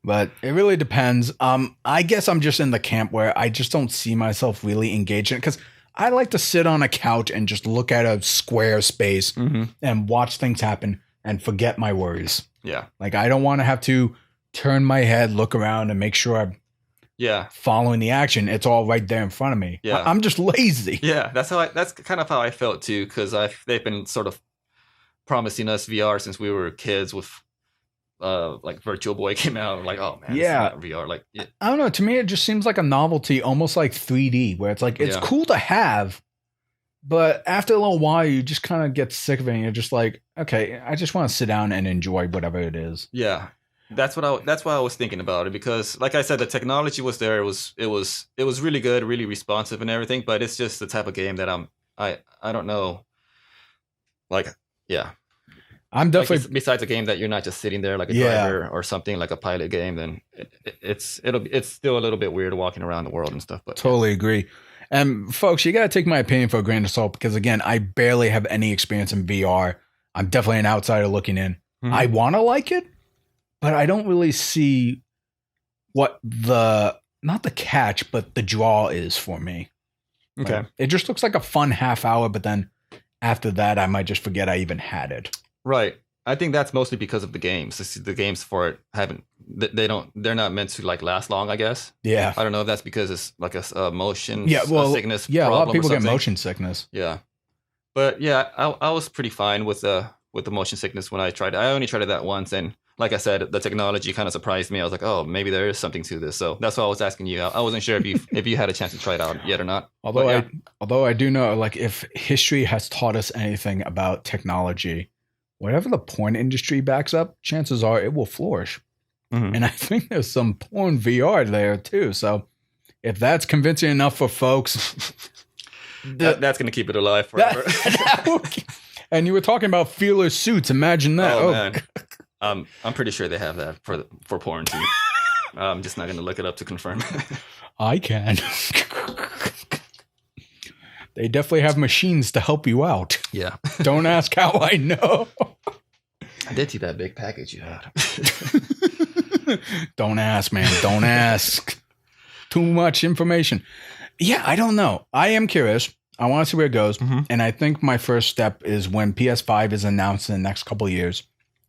But it really depends. I guess I'm just in the camp where I just don't see myself really engaged in it because I like to sit on a couch and just look at a square space and watch things happen and forget my worries. Yeah. Like I don't want to have to turn my head, look around, and make sure I'm following the action. It's all right there in front of me. Yeah. I'm just lazy. Yeah, that's kind of how I felt too, because they've been sort of promising us VR since we were kids with like Virtual Boy came out. Like, oh man, yeah, it's not VR. Like, I don't know. To me, it just seems like a novelty, almost like 3D, where it's like it's cool to have, but after a little while, you just kind of get sick of it. And you're just like, okay, I just want to sit down and enjoy whatever it is. Yeah. That's why I was thinking about it, because like I said, the technology was there. It was really good, really responsive and everything, but it's just the type of game that I don't know. Like, yeah. I'm definitely like besides a game that you're not just sitting there like a driver or something, like a pilot game, then it's still a little bit weird walking around the world and stuff. But totally agree. And folks, you got to take my opinion for a grain of salt, because again, I barely have any experience in VR. I'm definitely an outsider looking in. I want to like it, but I don't really see what not the catch, but the draw is for me. Okay. Like, it just looks like a fun half hour, but then after that, I might just forget I even had it. Right. I think that's mostly because of the games. The games for it they're not meant to like last long, I guess. Yeah. I don't know if that's because it's like a motion sickness. Yeah, a lot of people get motion sickness. Yeah. But yeah, I was pretty fine with the motion sickness when I tried it. I only tried it that once, and like I said, the technology kind of surprised me. I was like, oh, maybe there is something to this. So that's why I was asking you. I wasn't sure if you had a chance to try it out yet or not. Although I do know, like, if history has taught us anything about technology, whatever the porn industry backs up, chances are it will flourish. And I think there's some porn VR there too. So if that's convincing enough for folks, that's going to keep it alive forever. And you were talking about feeler suits. Imagine that. Oh man. I'm pretty sure they have that for porn too. I'm just not going to look it up to confirm. I can. They definitely have machines to help you out. Yeah. Don't ask how I know. I did see that big package you had. Don't ask, man. Don't ask. Too much information. Yeah, I don't know. I am curious. I want to see where it goes. And I think my first step is when PS5 is announced in the next couple of years.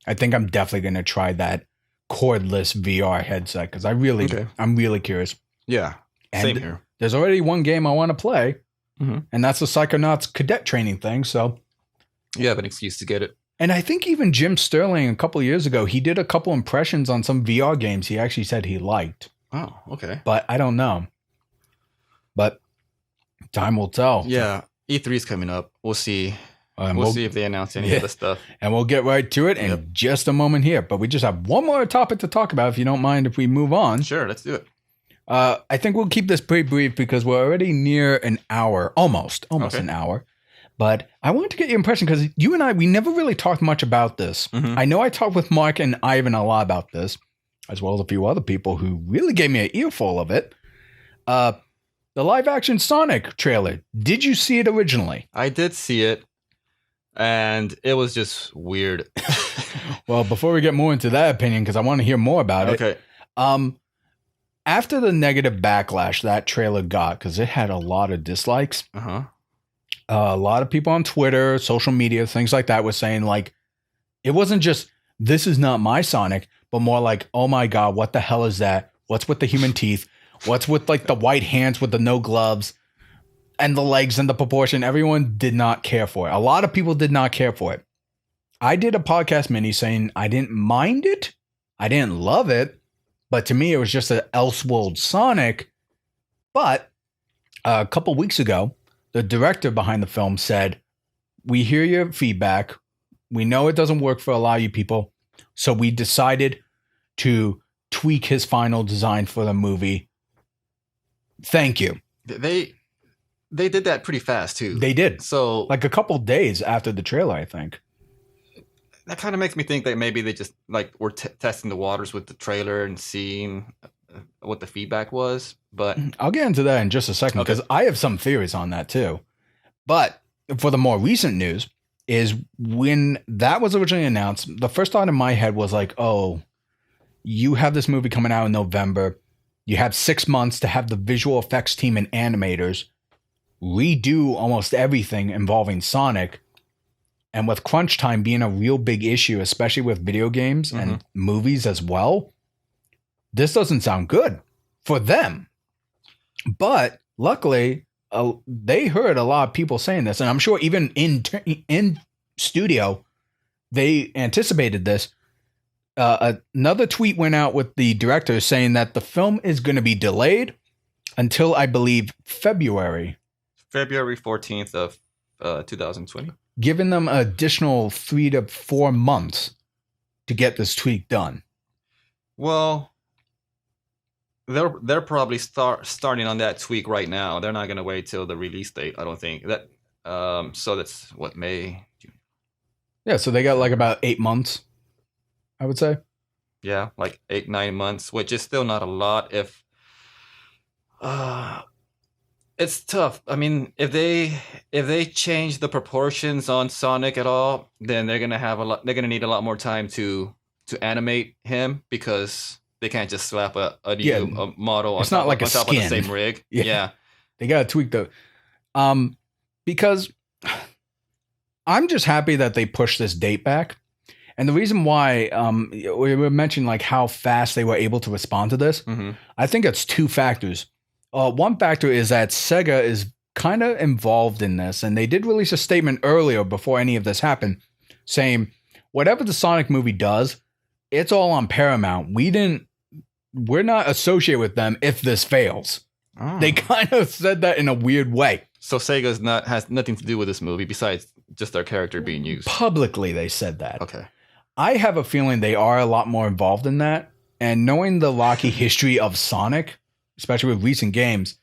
I think I'm definitely going to try that cordless VR headset, because I'm really curious. Yeah. And same here. There's already one game I want to play. And that's the Psychonauts cadet training thing. So you have an excuse to get it. And I think even Jim Sterling a couple of years ago, he did a couple impressions on some VR games he actually said he liked. Oh, okay. But I don't know. But time will tell. Yeah. E3 is coming up. We'll see. We'll see if they announce any of the stuff. And we'll get right to it in just a moment here. But we just have one more topic to talk about, if you don't mind if we move on. Sure, let's do it. I think we'll keep this pretty brief because we're already near an hour, almost an hour. But I wanted to get your impression, because you and I, we never really talked much about this. I know I talked with Mark and Ivan a lot about this, as well as a few other people who really gave me an earful of it. The live action Sonic trailer. Did you see it originally? I did see it, and it was just weird. Well, before we get more into that opinion, because I want to hear more about it. Okay. After the negative backlash that trailer got, because it had a lot of dislikes. A lot of people on Twitter, social media, things like that were saying, like, it wasn't just, this is not my Sonic, but more like, oh my God, what the hell is that? What's with the human teeth? What's with like the white hands with the no gloves and the legs and the proportion? Everyone did not care for it. A lot of people did not care for it. I did a podcast mini saying I didn't mind it. I didn't love it. But to me, it was just an Elseworld Sonic. But a couple weeks ago, the director behind the film said, we hear your feedback. We know it doesn't work for a lot of you people. So we decided to tweak his final design for the movie. Thank you. They did that pretty fast too. They did. So like a couple days after the trailer, I think. That kind of makes me think that maybe they just like were testing the waters with the trailer and seeing what the feedback was, but I'll get into that in just a second because I have some theories on that too. But for the more recent news is when that was originally announced, the first thought in my head was like, oh, you have this movie coming out in November. You have 6 months to have the visual effects team and animators redo almost everything involving Sonic. And with crunch time being a real big issue, especially with video games and movies as well, this doesn't sound good for them. But luckily, they heard a lot of people saying this. And I'm sure even in studio, they anticipated this. Another tweet went out with the director saying that the film is going to be delayed until, I believe, February 14th of 2020. Giving them an additional 3 to 4 months to get this tweak done. Well, they're probably starting on that tweak right now. They're not going to wait till the release date. I don't think that. So that's what, May, June. Yeah, so they got like about 8 months, I would say. Yeah, like 8-9 months, which is still not a lot. If it's tough. I mean, if they change the proportions on Sonic at all, then they're gonna need a lot more time to animate him, because they can't just slap a new model on top of the same rig. Yeah. They gotta tweak because I'm just happy that they pushed this date back. And the reason why we were mentioning like how fast they were able to respond to this, I think it's 2 factors. One factor is that Sega is kind of involved in this, and they did release a statement earlier before any of this happened saying whatever the Sonic movie does, it's all on Paramount. We're not associated with them if this fails. Oh. They kind of said that in a weird way. So Sega's has nothing to do with this movie besides just their character being used. Publicly, they said that. Okay. I have a feeling they are a lot more involved in that, and knowing the rocky history of Sonic, especially with recent games,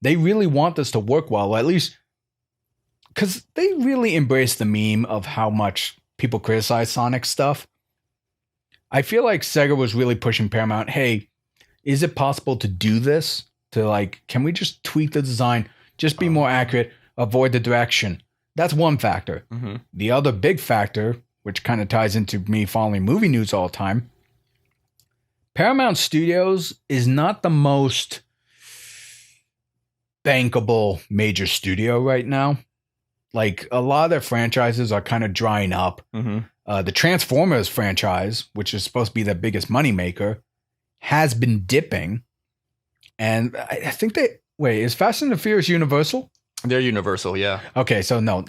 they really want this to work well, at least because they really embrace the meme of how much people criticize Sonic stuff. I feel like Sega was really pushing Paramount, hey, is it possible to do this? To like, can we just tweak the design, just be more accurate, avoid the direction? That's one factor. The other big factor, which kind of ties into me following movie news all the time, Paramount Studios is not the most bankable major studio right now. Like, a lot of their franchises are kind of drying up. The Transformers franchise, which is supposed to be their biggest moneymaker, has been dipping. And I think is Fast and the Furious Universal? They're Universal, yeah. Okay, so no.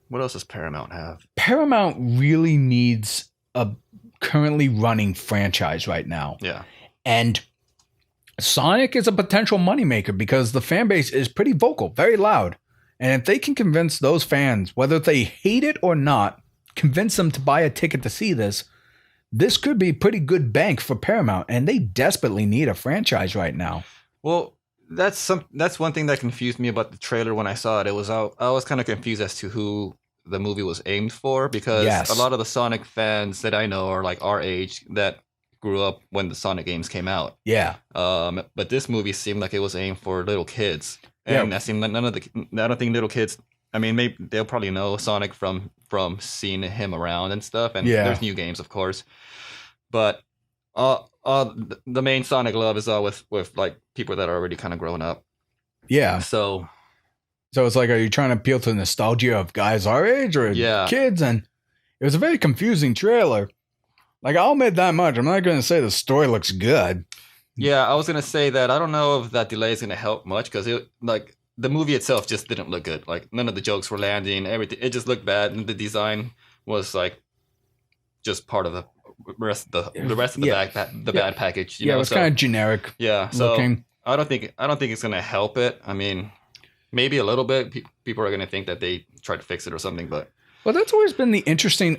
What else does Paramount have? Paramount really needs a currently running franchise right now. Yeah. And Sonic is a potential moneymaker because the fan base is pretty vocal, very loud. And if they can convince those fans, whether they hate it or not, convince them to buy a ticket to see this, this could be pretty good bank for Paramount. And they desperately need a franchise right now. Well, that's one thing that confused me about the trailer when I saw it. I was kind of confused as to who the movie was aimed for, because a lot of the Sonic fans that I know are like our age that grew up when the Sonic games came out. Yeah. But this movie seemed like it was aimed for little kids, and that seemed like I don't think little kids. I mean, maybe they'll probably know Sonic from seeing him around and stuff, and there's new games, of course. But the main Sonic love is all with like people that are already kind of grown up. Yeah. So it's like, are you trying to appeal to the nostalgia of guys our age or kids? And it was a very confusing trailer. Like, I'll admit that much. I'm not going to say the story looks good. Yeah, I was going to say that I don't know if that delay is going to help much, because the movie itself just didn't look good. Like, none of the jokes were landing. Everything, it just looked bad, and the design was like just part of the rest of the bad package. You know? It was kind of generic. Yeah, so looking. I don't think it's going to help it. I mean, maybe a little bit. People are going to think that they tried to fix it or something, but. Well, that's always been the interesting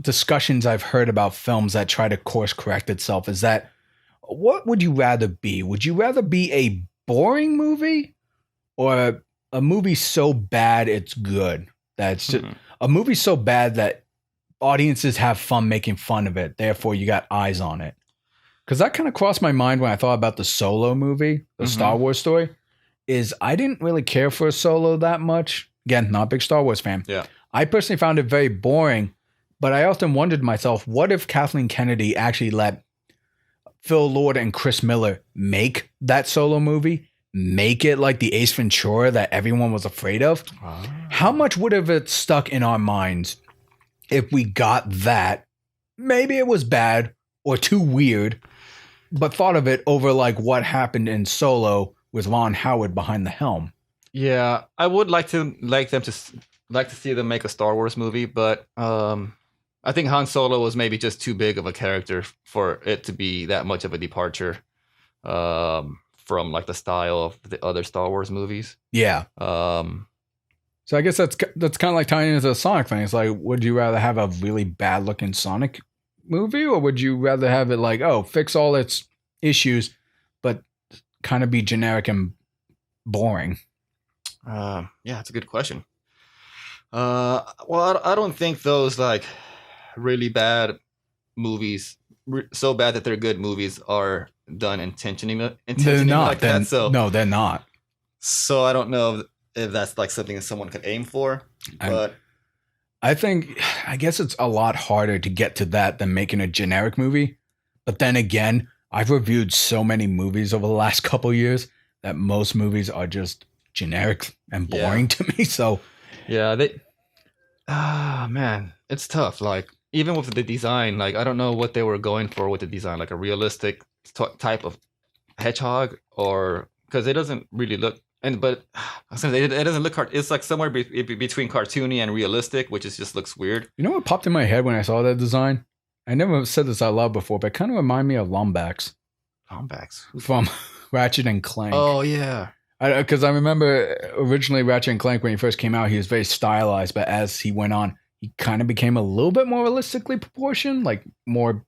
discussions I've heard about films that try to course correct itself, is that what would you rather be? Would you rather be a boring movie or a movie so bad it's good? That's just a movie so bad that audiences have fun making fun of it. Therefore, you got eyes on it. Because that kind of crossed my mind when I thought about the Solo movie, the Star Wars story, is I didn't really care for Solo that much. Again, not a big Star Wars fan. Yeah. I personally found it very boring, but I often wondered to myself, what if Kathleen Kennedy actually let Phil Lord and Chris Miller make that Solo movie? Make it like the Ace Ventura that everyone was afraid of? How much would have it stuck in our minds if we got that? Maybe it was bad or too weird, but thought of it over like what happened in Solo with Ron Howard behind the helm. Yeah, I would like to see them make a Star Wars movie, but I think Han Solo was maybe just too big of a character for it to be that much of a departure from like the style of the other Star Wars movies. Yeah. So I guess that's kind of like tying into the Sonic thing. It's like, would you rather have a really bad looking Sonic movie, or would you rather have it like, oh, fix all its issues, but kind of be generic and boring? Yeah, that's a good question. Well, I don't think those like really bad movies, so bad that they're good movies, are done intentionally They're not. like that. So no, they're not. So I don't know if that's like something that someone could aim for, but I guess it's a lot harder to get to that than making a generic movie. But then again, I've reviewed so many movies over the last couple of years that most movies are just generic and boring to me. So yeah, man, it's tough. Like even with the design, like I don't know what they were going for with the design, like a realistic type of hedgehog, or because it doesn't really look. But it doesn't look hard. It's like somewhere between cartoony and realistic, which just looks weird. You know what popped in my head when I saw that design? I never said this out loud before, but it kind of reminded me of Lombax. Lombax? From Ratchet and Clank. Oh, yeah. Because I remember originally Ratchet and Clank, when he first came out, he was very stylized, but as he went on, he kind of became a little bit more realistically proportioned, like more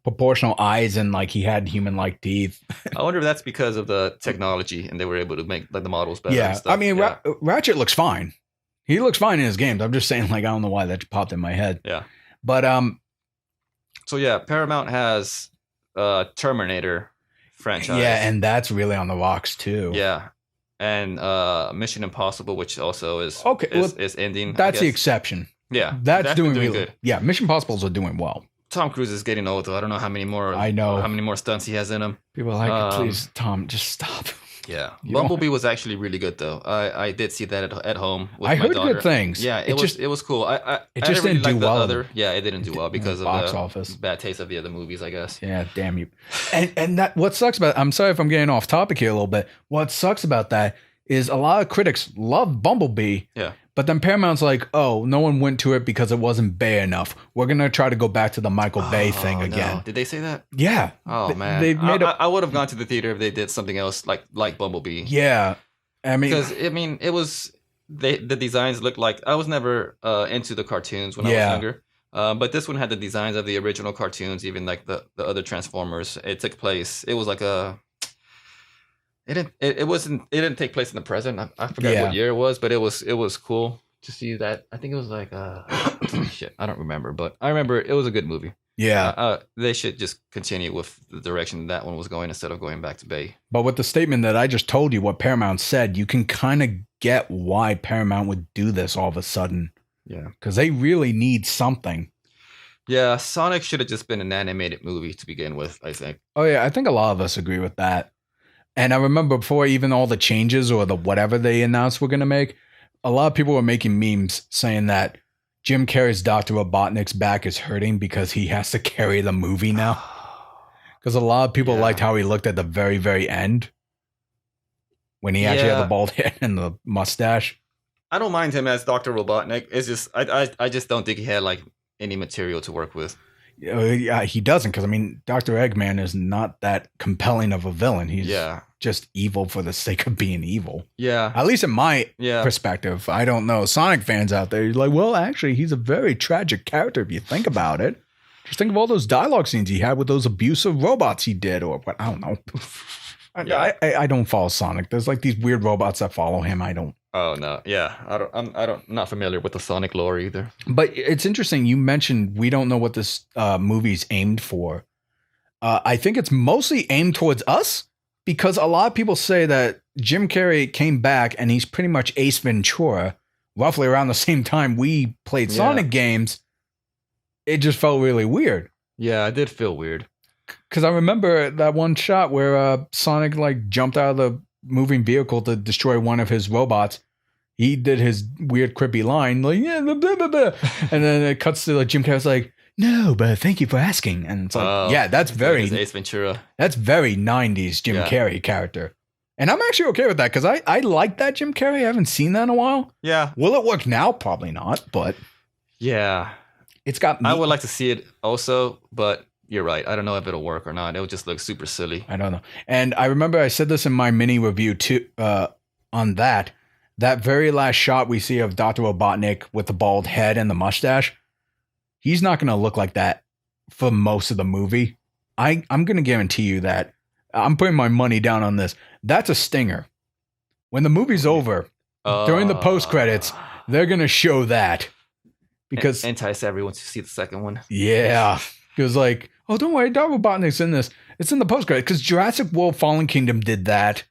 proportional eyes, and like he had human-like teeth. I wonder if that's because of the technology and they were able to make like the models better. Yeah, and stuff. I mean, Ratchet looks fine. He looks fine in his games. I'm just saying, like, I don't know why that popped in my head. Yeah, but so yeah, Paramount has Terminator franchise. Yeah, and that's really on the rocks too. Yeah, and Mission Impossible, which also is is ending. That's the exception. Yeah, that's doing really good. Yeah, Mission Impossibles are doing well. Tom Cruise is getting old, though. I don't know how many more. I know how many more stunts he has in him. People are like, please, Tom, just stop. Yeah, Bumblebee was actually really good, though. I did see that at home. With I my heard daughter. Good things. Yeah, it was cool. It just didn't do well. It didn't do well because of box the office. Bad taste of the other movies, I guess. Yeah, damn you. And that what sucks about. I'm sorry if I'm getting off topic here a little bit. What sucks about that is a lot of critics love Bumblebee. Yeah. But then Paramount's like, oh, no one went to it because it wasn't Bay enough. We're going to try to go back to the Michael Bay thing again. No. Did they say that? Yeah. Oh, man. They've made I would have gone to the theater if they did something else like Bumblebee. Yeah. I mean, because, it was, the designs looked like, I was never into the cartoons when I was younger. But this one had the designs of the original cartoons, even like the other Transformers. It took place. It was like a... It didn't take place in the present. I forgot what year it was, but it was cool to see that. I think it was like shit. I don't remember, but I remember it was a good movie. Yeah. They should just continue with the direction that one was going instead of going back to Bay. But with the statement that I just told you, what Paramount said, you can kind of get why Paramount would do this all of a sudden. Yeah. Because they really need something. Yeah, Sonic should have just been an animated movie to begin with, I think. Oh, yeah. I think a lot of us agree with that. And I remember before even all the changes or the whatever they announced we're going to make, a lot of people were making memes saying that Jim Carrey's Dr. Robotnik's back is hurting because he has to carry the movie now. Because a lot of people liked how he looked at the very, very end when he actually had the bald head and the mustache. I don't mind him as Dr. Robotnik. It's just I just don't think he had like any material to work with. Yeah, he doesn't, because I mean, Dr. Eggman is not that compelling of a villain. He's just evil for the sake of being evil. Yeah. At least in my perspective. I don't know. Sonic fans out there, you're like, well, actually, he's a very tragic character if you think about it. Just think of all those dialogue scenes he had with those abusive robots he did, or what, I don't know. I don't follow Sonic. There's like these weird robots that follow him. I don't. Oh no, yeah, I'm not familiar with the Sonic lore either. But it's interesting. You mentioned we don't know what this movie's aimed for. I think it's mostly aimed towards us because a lot of people say that Jim Carrey came back and he's pretty much Ace Ventura, roughly around the same time we played Sonic games. It just felt really weird. Yeah, it did feel weird. Because I remember that one shot where Sonic like jumped out of the moving vehicle to destroy one of his robots. He did his weird, creepy line, like, yeah, blah, blah, blah, blah. And then it cuts to like, Jim Carrey's like, no, but thank you for asking. And it's like, yeah, that's very Ace Ventura. That's very 90s Jim Carrey character. And I'm actually okay with that because I like that Jim Carrey. I haven't seen that in a while. Yeah. Will it work now? Probably not, but yeah. It's got me. I would like to see it also, but you're right. I don't know if it'll work or not. It would just look super silly. I don't know. And I remember I said this in my mini review too on that very last shot we see of Dr. Robotnik with the bald head and the mustache. He's not going to look like that for most of the movie. I'm going to guarantee you that. I'm putting my money down on this. That's a stinger. When the movie's over, during the post credits, they're going to show that. Because entice everyone to see the second one. Yeah. Because like, oh, don't worry, Dr. Robotnik's in this. It's in the post credits. Because Jurassic World Fallen Kingdom did that.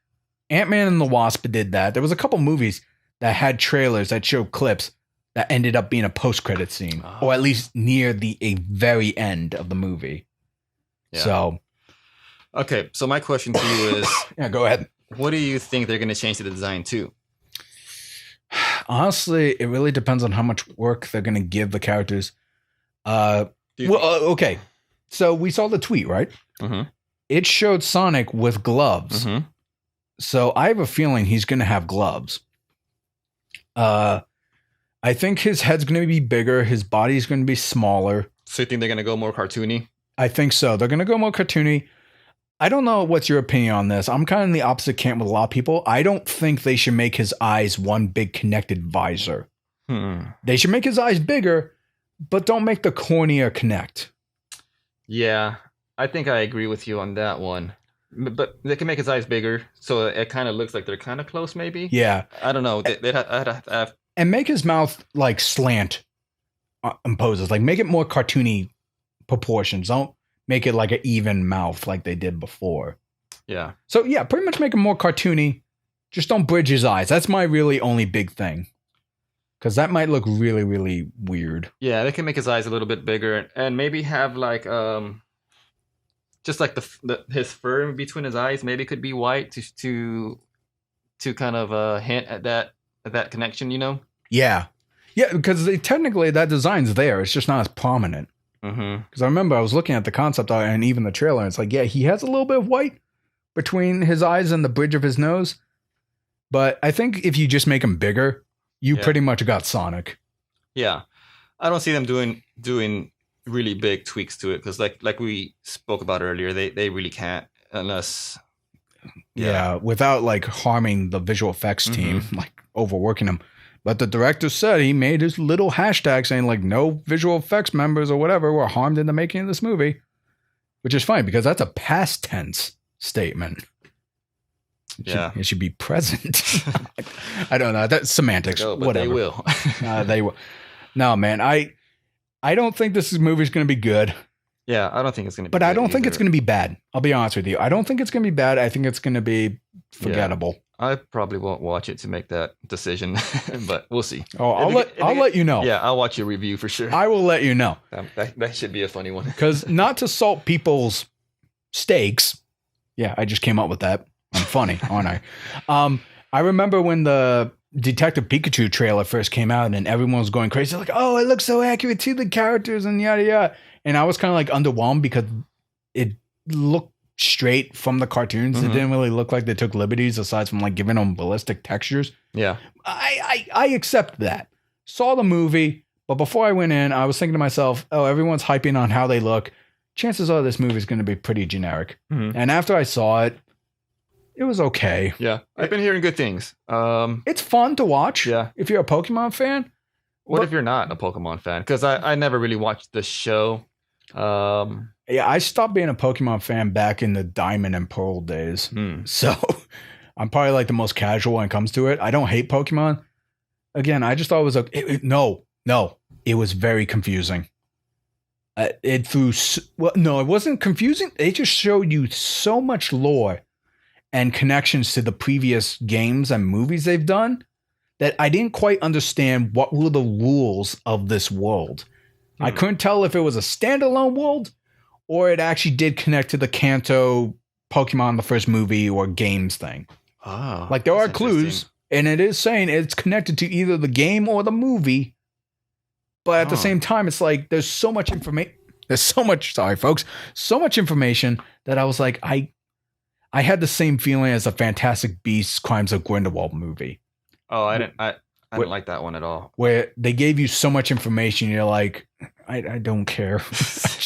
Ant-Man and the Wasp did that. There was a couple movies that had trailers that showed clips that ended up being a post-credit scene. Or at least near a very end of the movie. Yeah. So. Okay, so my question to you is... Yeah, go ahead. What do you think they're going to change the design to? Honestly, it really depends on how much work they're going to give the characters. Okay. So we saw the tweet, right? Mm-hmm. It showed Sonic with gloves. Mm-hmm. So I have a feeling he's going to have gloves. I think his head's going to be bigger. His body's going to be smaller. So you think they're going to go more cartoony? I think so. They're going to go more cartoony. I don't know what's your opinion on this. I'm kind of in the opposite camp with a lot of people. I don't think they should make his eyes one big connected visor. They should make his eyes bigger, but don't make the cornea connect. Yeah, I think I agree with you on that one. But they can make his eyes bigger, so it kind of looks like they're kind of close, maybe. Yeah. I don't know. I'd have to have... And make his mouth like slant in poses. Like make it more cartoony proportions. Don't make it like an even mouth like they did before. Yeah. So yeah, pretty much make him more cartoony. Just don't bridge his eyes. That's my really only big thing. Because that might look really, really weird. Yeah, they can make his eyes a little bit bigger and maybe have like just like his fur in between his eyes maybe could be white to kind of hint at that connection, you know? Yeah. Yeah, because technically that design's there. It's just not as prominent. Because I remember I was looking at the concept art and even the trailer. And it's like, yeah, he has a little bit of white between his eyes and the bridge of his nose. But I think if you just make him bigger, you pretty much got Sonic. Yeah. I don't see them doing really big tweaks to it because like we spoke about earlier, they really can't unless... Yeah, without like harming the visual effects team, like overworking them. But the director said he made his little hashtag saying like no visual effects members or whatever were harmed in the making of this movie, which is funny because that's a past tense statement. It should be present. I don't know. That's semantics. But whatever. They will. They will. No, man. I don't think this movie's going to be good. Yeah, I don't think it's going to be But I don't think it's going to be bad. I'll be honest with you. I don't think it's going to be bad. I think it's going to be forgettable. Yeah, I probably won't watch it to make that decision, but we'll see. Oh, I'll let you know. Yeah, I'll watch your review for sure. I will let you know. That should be a funny one. Because not to salt people's steaks. Yeah, I just came up with that. I'm funny, aren't I? I remember when the Detective Pikachu trailer first came out and everyone was going crazy. Like, oh, it looks so accurate to the characters and yada yada. And I was kind of like underwhelmed because it looked straight from the cartoons. It didn't really look like they took liberties aside from like giving them ballistic textures. Yeah. I accept that. Saw the movie, but before I went in, I was thinking to myself, oh, everyone's hyping on how they look. Chances are this movie is going to be pretty generic. And after I saw it, it was okay. Yeah. I've been hearing good things. It's fun to watch. Yeah. If you're a Pokemon fan. What if you're not a Pokemon fan? Because I never really watched the show. Yeah, I stopped being a Pokemon fan back in the Diamond and Pearl days. So I'm probably like the most casual when it comes to it. I don't hate Pokemon. Again, I just thought it was no. It was very confusing. It threw. Well, no, it wasn't confusing. It just showed you so much lore and connections to the previous games and movies they've done that I didn't quite understand what were the rules of this world. I couldn't tell if it was a standalone world or it actually did connect to the Kanto Pokemon, the first movie or games thing. Oh, like there are clues, and it is saying it's connected to either the game or the movie. But at the same time, it's like there's so much information. There's so much. Sorry, folks. So much information that I was like, I had the same feeling as the Fantastic Beasts: Crimes of Grindelwald movie. Oh, I didn't like that one at all. Where they gave you so much information, you're like, I don't care.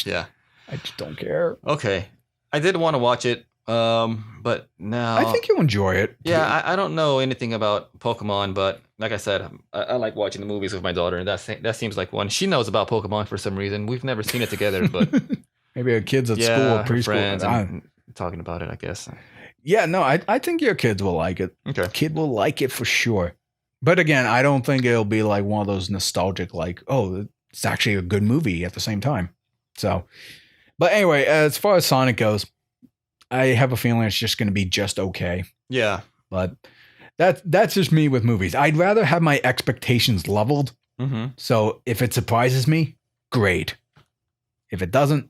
Yeah, I just don't care. Okay, I did want to watch it, but now I think you'll enjoy it. Yeah, I don't know anything about Pokemon, but like I said, I like watching the movies with my daughter, and that seems like one. She knows about Pokemon for some reason. We've never seen it together, but maybe her kids at school or preschool. Friends and talking about it, I guess. Yeah, no, I think your kids will like it. Okay. Kid will like it for sure. But again, I don't think it'll be like one of those nostalgic, like, oh, it's actually a good movie at the same time. So, but anyway, as far as Sonic goes, I have a feeling it's just going to be just okay. Yeah. But that's just me with movies. I'd rather have my expectations leveled. Mm-hmm. So if it surprises me, great. If it doesn't,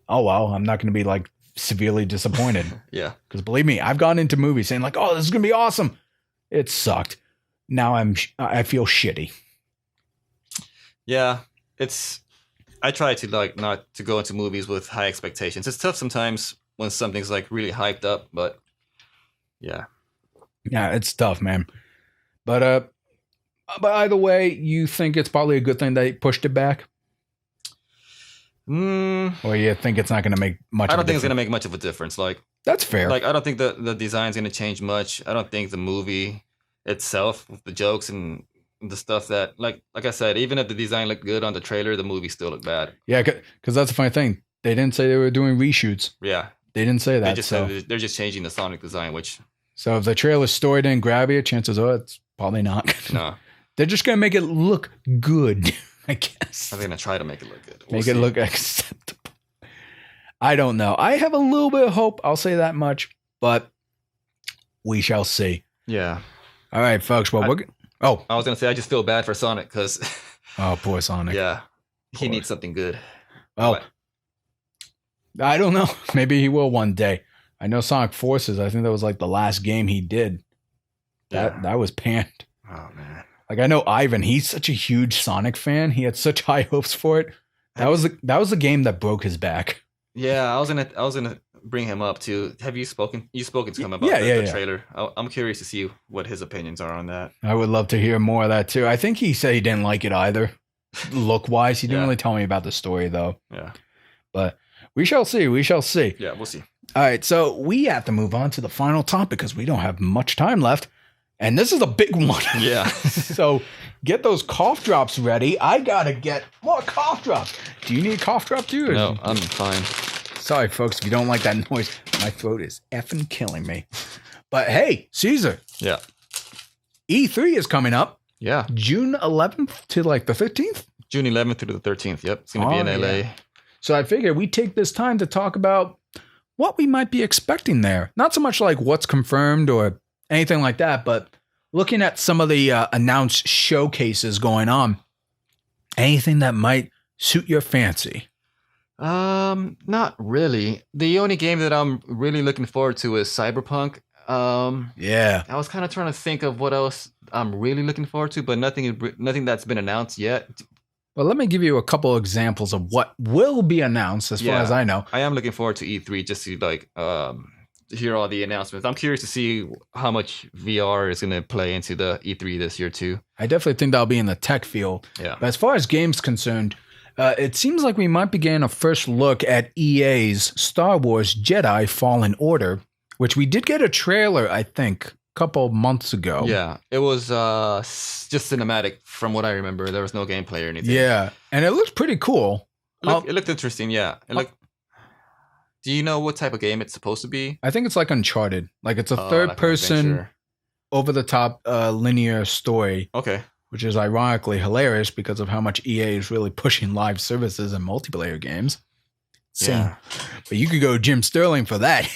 oh well, I'm not going to be like severely disappointed. Yeah. Because believe me, I've gone into movies saying like, oh, this is going to be awesome. It sucked. Now I feel shitty. Yeah. I try to like not to go into movies with high expectations. It's tough sometimes when something's like really hyped up, but yeah. Yeah, it's tough, man. But either way, you think it's probably a good thing they pushed it back? Or you think it's not going to make much I don't think it's going to make much of a difference. Like, that's fair. Like, I don't think the design's going to change much. I don't think the movie itself, with the jokes and the stuff that, like I said, even if the design looked good on the trailer, the movie still looked bad. Yeah, because that's the funny thing. They didn't say they were doing reshoots. Yeah. They didn't say that. They just said they're just changing the Sonic design, which... So if the trailer's story didn't grab you, chances are it's probably not. No. They're just going to make it look good, I guess. I'm going to try to make it look good. Make it look acceptable. I don't know. I have a little bit of hope. I'll say that much. But we shall see. Yeah. All right, folks. Well, I was going to say, I just feel bad for Sonic because... Oh, poor Sonic. Yeah. He needs something good. Well, I don't know. Maybe he will one day. I know Sonic Forces. I think that was like the last game he did. That was panned. Oh man! Like I know Ivan. He's such a huge Sonic fan. He had such high hopes for it. That was the game that broke his back. Yeah, I was gonna bring him up too. Have you spoken? You spoken to him about the trailer? I'm curious to see what his opinions are on that. I would love to hear more of that too. I think he said he didn't like it either. Look wise, he didn't really tell me about the story though. Yeah, but we shall see. We shall see. Yeah, we'll see. All right, so we have to move on to the final topic because we don't have much time left. And this is a big one. Yeah. So get those cough drops ready. I got to get more cough drops. Do you need a cough drop too? No, I'm fine. Sorry, folks, if you don't like that noise. My throat is effing killing me. But hey, Cesar. Yeah. E3 is coming up. Yeah. June 11th to like the 15th? June 11th through the 13th. Yep. It's going to be in LA. Yeah. So I figured we'd take this time to talk about what we might be expecting there. Not so much like what's confirmed or anything like that, but looking at some of the announced showcases going on. Anything that might suit your fancy? Not really. The only game that I'm really looking forward to is Cyberpunk. Yeah. I was kind of trying to think of what else I'm really looking forward to, but nothing that's been announced yet. Well, let me give you a couple examples of what will be announced as far as I know. I am looking forward to E3 just to like to hear all the announcements. I'm curious to see how much VR is going to play into the E3 this year too. I definitely think that'll be in the tech field. Yeah. But as far as games concerned, it seems like we might be getting a first look at EA's Star Wars Jedi Fallen Order, which we did get a trailer, I think, couple months ago. Yeah, it was just cinematic from what I remember. There was no gameplay or anything. Yeah, and it looked pretty cool. It looked interesting, yeah. Do you know what type of game it's supposed to be? I think it's like Uncharted. Like it's a third person, over the top linear story. Okay. which is ironically hilarious because of how much EA is really pushing live services and multiplayer games. Yeah. But you could go Jim Sterling for that.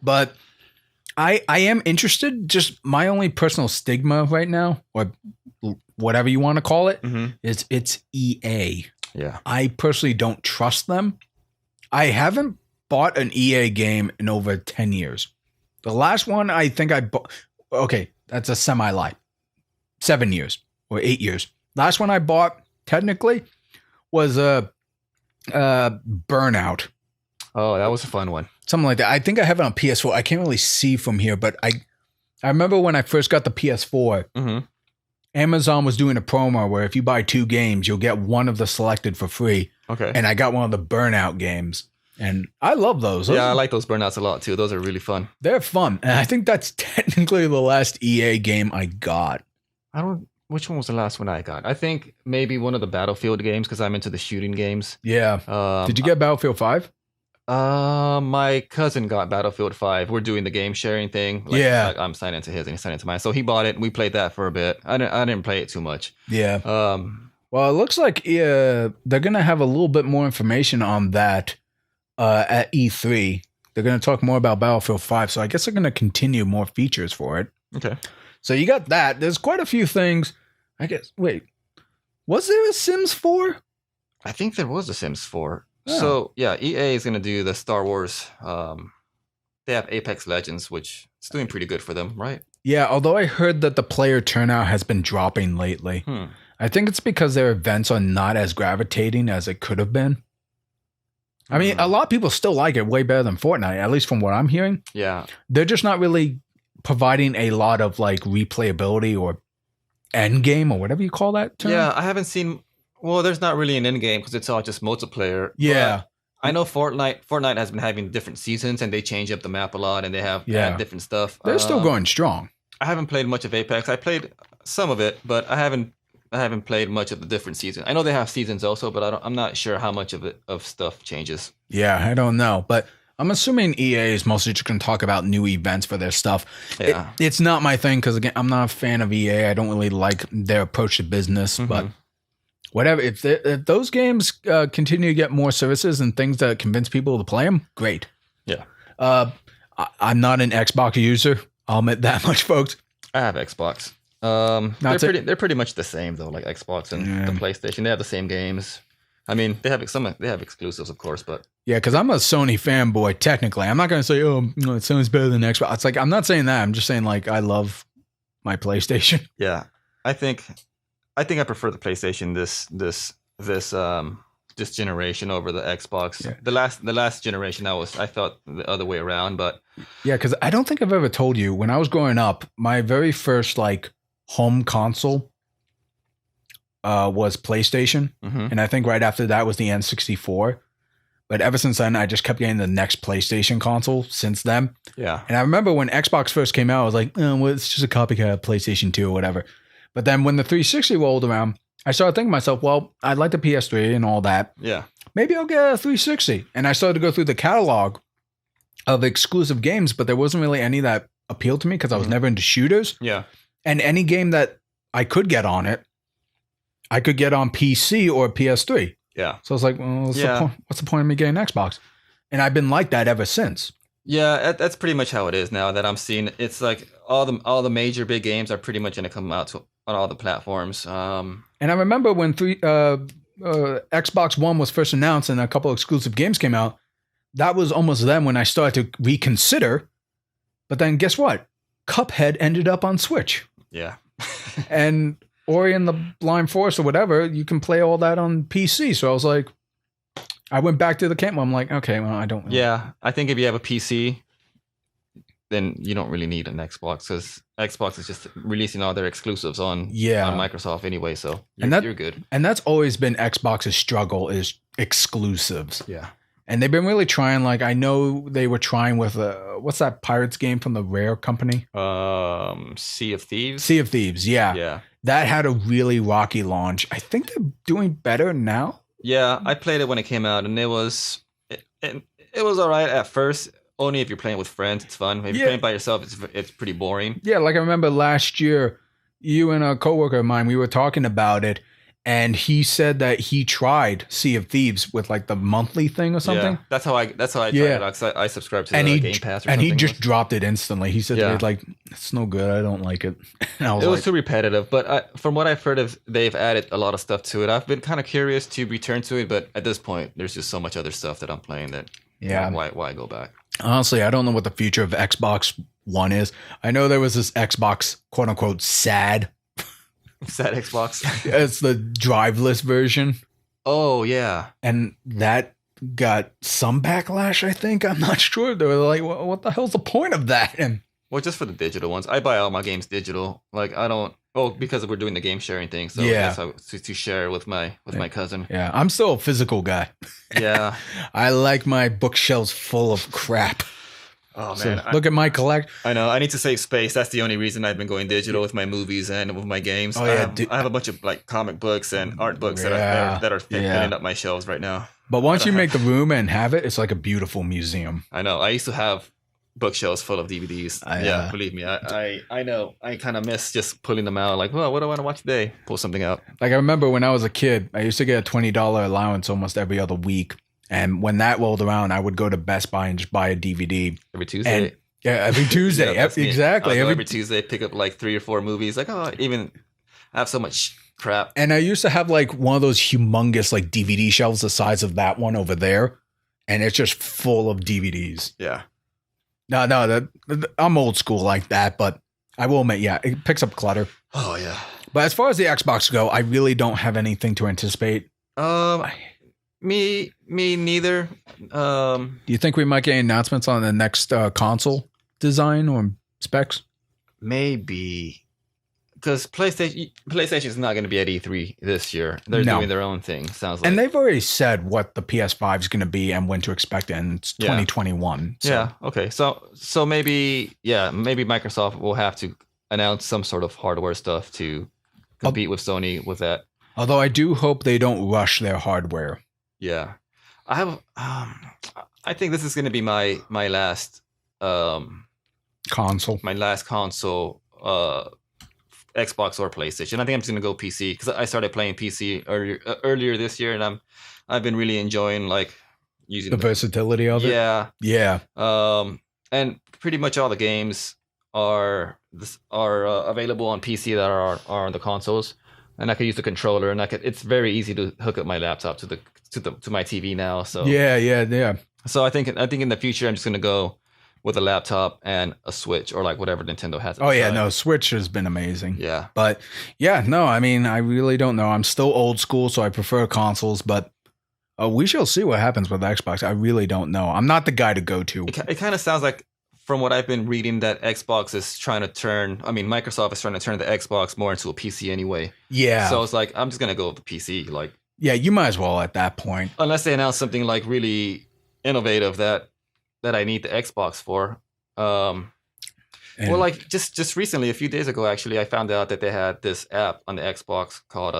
But I am interested. Just my only personal stigma right now, or whatever you want to call it, is it's EA. Yeah. I personally don't trust them. I haven't bought an EA game in over 10 years. The last one I think I bought, okay, that's a semi-lie. 7 years or 8 years. Last one I bought, technically, was a Burnout. Oh, that was a fun one. Something like that. I think I have it on PS4. I can't really see from here, but I remember when I first got the PS4, Amazon was doing a promo where if you buy 2 games, you'll get one of the selected for free. Okay. And I got one of the Burnout games. And I love those. Yeah, I like those Burnouts a lot too. Those are really fun. They're fun. And I think that's technically the last EA game I got. Which one was the last one I got? I think maybe one of the Battlefield games because I'm into the shooting games. Yeah. Did you get Battlefield 5? My cousin got Battlefield 5. We're doing the game sharing thing. I'm signing into his and he's signing into mine. So he bought it and we played that for a bit. I didn't play it too much. Yeah. Well, it looks like they're going to have a little bit more information on that at E3. They're going to talk more about Battlefield 5. So I guess they're going to continue more features for it. Okay. So you got that. There's quite a few things. I guess, wait, was there a Sims 4? I think there was a Sims 4. Oh. So, yeah, EA is going to do the Star Wars. They have Apex Legends, which is doing pretty good for them, right? Yeah, although I heard that the player turnout has been dropping lately. I think it's because their events are not as gravitating as it could have been. I mean, a lot of people still like it way better than Fortnite, at least from what I'm hearing. Yeah. They're just not really providing a lot of like replayability or end game or whatever you call that term. Yeah, I haven't seen. Well, there's not really an end game because it's all just multiplayer. Yeah. I know Fortnite has been having different seasons and they change up the map a lot and they have add different stuff. They're still going strong. I haven't played much of Apex. I played some of it, but I haven't played much of the different seasons. I know they have seasons also, but I'm not sure how much of stuff changes. Yeah, I don't know, but I'm assuming EA is mostly just going to talk about new events for their stuff. Yeah. It's not my thing because, again, I'm not a fan of EA. I don't really like their approach to business, but whatever. If those games continue to get more services and things that convince people to play them, great. Yeah. I'm not an Xbox user. I'll admit that much, folks. I have Xbox. They're pretty much the same though, like Xbox and the PlayStation. They have the same games. I mean, they have exclusives, of course, but yeah, because I'm a Sony fanboy. Technically, I'm not going to say, "Oh, Sony's better than Xbox." It's like I'm not saying that. I'm just saying like I love my PlayStation. Yeah, I think I prefer the PlayStation this generation over the Xbox. Yeah. The last generation, I felt the other way around, but yeah, because I don't think I've ever told you when I was growing up, my very first like home console was PlayStation, and I think right after that was the N64. But ever since then, I just kept getting the next PlayStation console since then. Yeah. And I remember when Xbox first came out, I was like, oh, well, it's just a copycat of PlayStation 2 or whatever. But then when the 360 rolled around, I started thinking to myself, well, I like the PS3 and all that. Yeah. Maybe I'll get a 360. And I started to go through the catalog of exclusive games, but there wasn't really any that appealed to me because I was never into shooters. Yeah. And any game that I could get on it, I could get on PC or PS3. Yeah. So I was like, well, what's the point of me getting an Xbox? And I've been like that ever since. Yeah, that's pretty much how it is now that I'm seeing. It's like all the major big games are pretty much going to come out on all the platforms. And I remember when Xbox One was first announced and a couple of exclusive games came out, that was almost then when I started to reconsider. But then guess what? Cuphead ended up on Switch. Yeah. And Ori and the Blind Forest or whatever, you can play all that on PC. So I was like, I went back to the camp. I'm like, okay, well, I don't. Yeah, I think if you have a PC, then you don't really need an Xbox because Xbox is just releasing all their exclusives on Microsoft anyway. So you're good. And that's always been Xbox's struggle is exclusives. Yeah. And they've been really trying. Like I know they were trying with what's that Pirates game from the Rare company? Sea of Thieves. Sea of Thieves. Yeah. Yeah. That had a really rocky launch. I think they're doing better now. Yeah, I played it when it came out, and it was all right at first. Only if you're playing with friends, it's fun. If you're playing by yourself, it's pretty boring. Yeah, like I remember last year, you and a coworker of mine, we were talking about it, and he said that he tried Sea of Thieves with like the monthly thing or something. Yeah, that's how I tried it out, 'cause I subscribed to the Game Pass or and something. he just dropped it instantly. He said, Yeah. like, it's no good. I don't like it. And I was It was like, too repetitive, but from what I've heard of, they've added a lot of stuff to it. I've been kind of curious to return to it, but at this point, there's just so much other stuff that I'm playing that why go back? honestly, I don't know what the future of Xbox One is. I know there was this Xbox, quote unquote, sad. Sad Xbox. It's the driveless version. Oh yeah, And that got some backlash, I think. I'm not sure. They were like, what the hell's the point of that? And well, just for the digital ones. I buy all my games digital. Like I don't. Oh, because we're doing the game sharing thing. So Yeah. to share with my cousin. yeah, I'm still a physical guy. Yeah. I like my bookshelves full of crap. Oh So man, look at my collect. I know. I need to save space. That's the only reason I've been going digital with my movies and with my games. Oh, yeah, I have a bunch of like comic books and art books that are filling up my shelves right now. But once you make the room and have it, it's like a beautiful museum. I know. I used to have bookshelves full of DVDs. Yeah, believe me. I know. I kind of miss just pulling them out. Like, well, what do I want to watch today? Pull something out. Like I remember when I was a kid, I used to get a $20 allowance almost every other week. And when that rolled around, I would go to Best Buy and just buy a DVD. Every Tuesday. And, yeah, every Tuesday. Yeah, exactly. Every Tuesday, pick up like 3 or 4 movies. Like, I have so much crap. And I used to have like one of those humongous like DVD shelves the size of that one over there. And it's just full of DVDs. Yeah. No, I'm old school like that, but I will admit, yeah, it picks up clutter. Oh, yeah. But as far as the Xbox go, I really don't have anything to anticipate. Me neither. Do you think we might get any announcements on the next console design or specs? Maybe. Because PlayStation is not going to be at E3 this year. They're doing their own thing, sounds like. And they've already said what the PS5 is going to be and when to expect it, and it's 2021. So. Yeah, okay. So maybe Microsoft will have to announce some sort of hardware stuff to compete with Sony with that. Although I do hope they don't rush their hardware. Yeah. I have I think this is going to be my last console. My last console Xbox or PlayStation. I think I'm just gonna go PC because I started playing PC earlier this year, and I've been really enjoying like using the versatility of it. Yeah. And pretty much all the games are available on PC that are on the consoles, and I can use the controller, and it's very easy to hook up my laptop to my TV now. So yeah. So I think in the future I'm just gonna go with a laptop and a Switch or like whatever Nintendo has. Oh yeah, no, Switch has been amazing. Yeah. But yeah, no, I mean, I really don't know. I'm still old school, so I prefer consoles, but we shall see what happens with Xbox. I really don't know. I'm not the guy to go to. It kind of sounds like, from what I've been reading, that Microsoft is trying to turn the Xbox more into a PC anyway. Yeah. So it's like, I'm just going to go with the PC. Like, yeah, you might as well at that point. Unless they announce something like really innovative that I need the Xbox for. Well, like just recently, a few days ago, actually, I found out that they had this app on the Xbox called